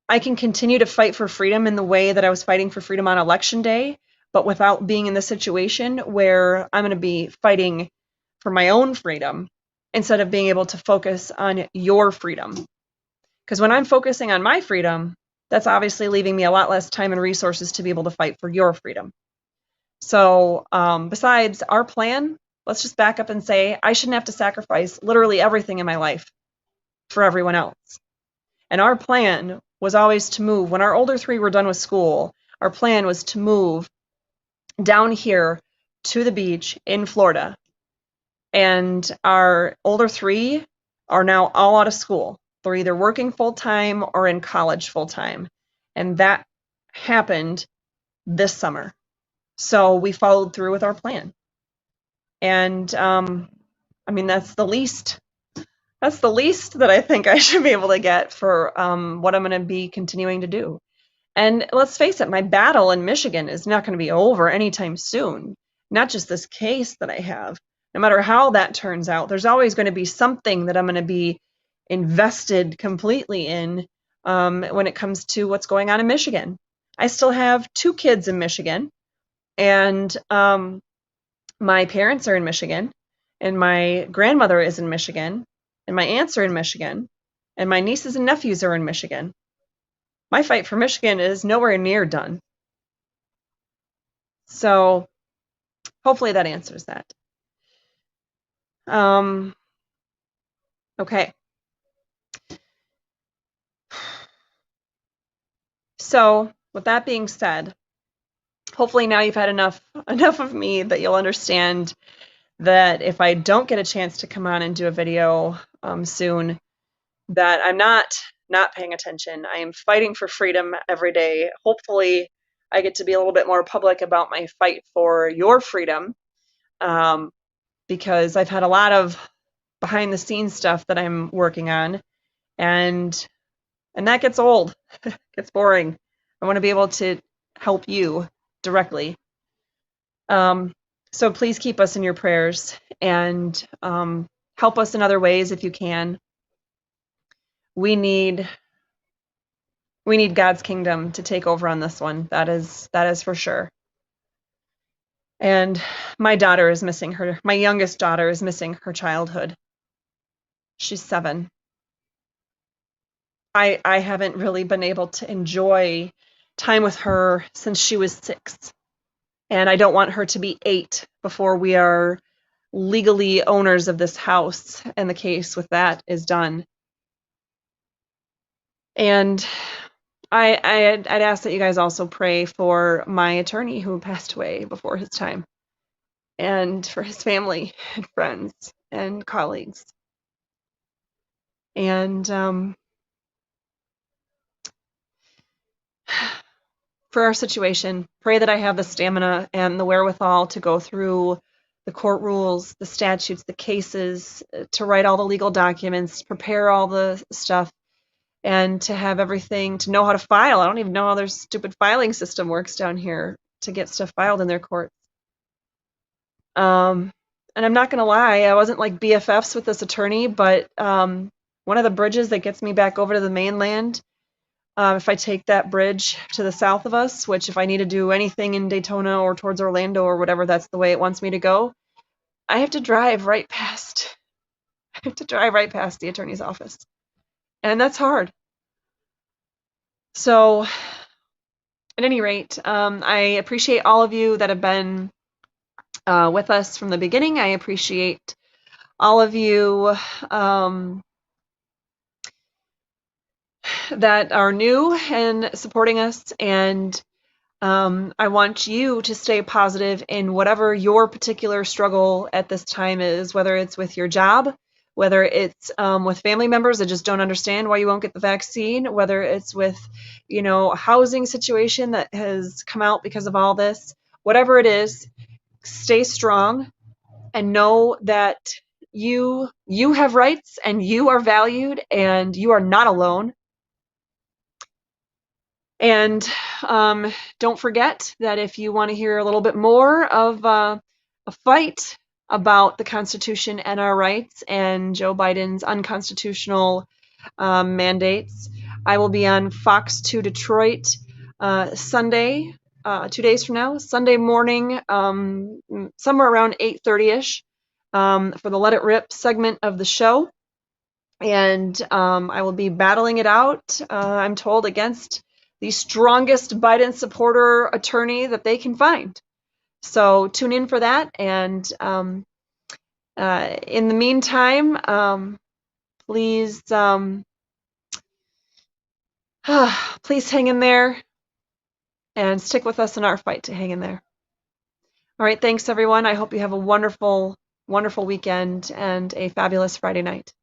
S1: I can continue to fight for freedom in the way that I was fighting for freedom on Election Day, but without being in the situation where I'm going to be fighting for my own freedom instead of being able to focus on your freedom. Because when I'm focusing on my freedom, that's obviously leaving me a lot less time and resources to be able to fight for your freedom. So besides our plan, let's just back up and say I shouldn't have to sacrifice literally everything in my life for everyone else. And our plan was always to move. When our older three were done with school, our plan was to move down here to the beach in Florida. And our older three are now all out of school. They're either working full-time or in college full-time. And that happened this summer. So we followed through with our plan. And that's the least. That's the least that I think I should be able to get for what I'm going to be continuing to do. And let's face it, my battle in Michigan is not going to be over anytime soon. Not just this case that I have. No matter how that turns out, there's always going to be something that I'm going to be invested completely in when it comes to what's going on in Michigan. I still have 2 kids in Michigan, and my parents are in Michigan, and my grandmother is in Michigan, and my aunts are in Michigan, and my nieces and nephews are in Michigan. My fight for Michigan is nowhere near done. So hopefully that answers that. Okay. So with that being said, hopefully now you've had enough of me that you'll understand that if I don't get a chance to come on and do a video soon, that I'm not paying attention. I am fighting for freedom every day. Hopefully I get to be a little bit more public about my fight for your freedom, because I've had a lot of behind the scenes stuff that I'm working on, and that gets old. Gets boring. I want to be able to help you directly. So please keep us in your prayers, and help us in other ways if you can. We need God's kingdom to take over on this one. That is for sure. And my youngest daughter is missing her childhood. She's 7. I haven't really been able to enjoy time with her since she was 6. And I don't want her to be 8 before we are legally owners of this house and the case with that is done. And I'd ask that you guys also pray for my attorney who passed away before his time, and for his family and friends and colleagues. And for our situation, pray that I have the stamina and the wherewithal to go through the court rules, the statutes, the cases, to write all the legal documents, prepare all the stuff, and to have everything, to know how to file. I don't even know how their stupid filing system works down here to get stuff filed in their courts. And I'm not going to lie, I wasn't like BFFs with this attorney, but one of the bridges that gets me back over to the mainland, if I take that bridge to the south of us, which if I need to do anything in Daytona or towards Orlando or whatever, that's the way it wants me to go, I have to drive right past. I have to drive right past the attorney's office. And that's hard. So, at any rate, I appreciate all of you that have been with us from the beginning. I appreciate all of you that are new and supporting us, and I want you to stay positive in whatever your particular struggle at this time is, whether it's with your job, whether it's with family members that just don't understand why you won't get the vaccine, whether it's with, a housing situation that has come out because of all this. Whatever it is, stay strong and know that you have rights and you are valued and you are not alone. And don't forget that if you want to hear a little bit more of a fight about the Constitution and our rights and Joe Biden's unconstitutional mandates, I will be on Fox 2 Detroit Sunday, 2 days from now, Sunday morning, somewhere around 8:30ish, for the Let It Rip segment of the show. And I will be battling it out, I'm told, against the strongest Biden supporter attorney that they can find. So tune in for that. And in the meantime, please please hang in there and stick with us in our fight to hang in there. All right, thanks everyone. I hope you have a wonderful, wonderful weekend and a fabulous Friday night.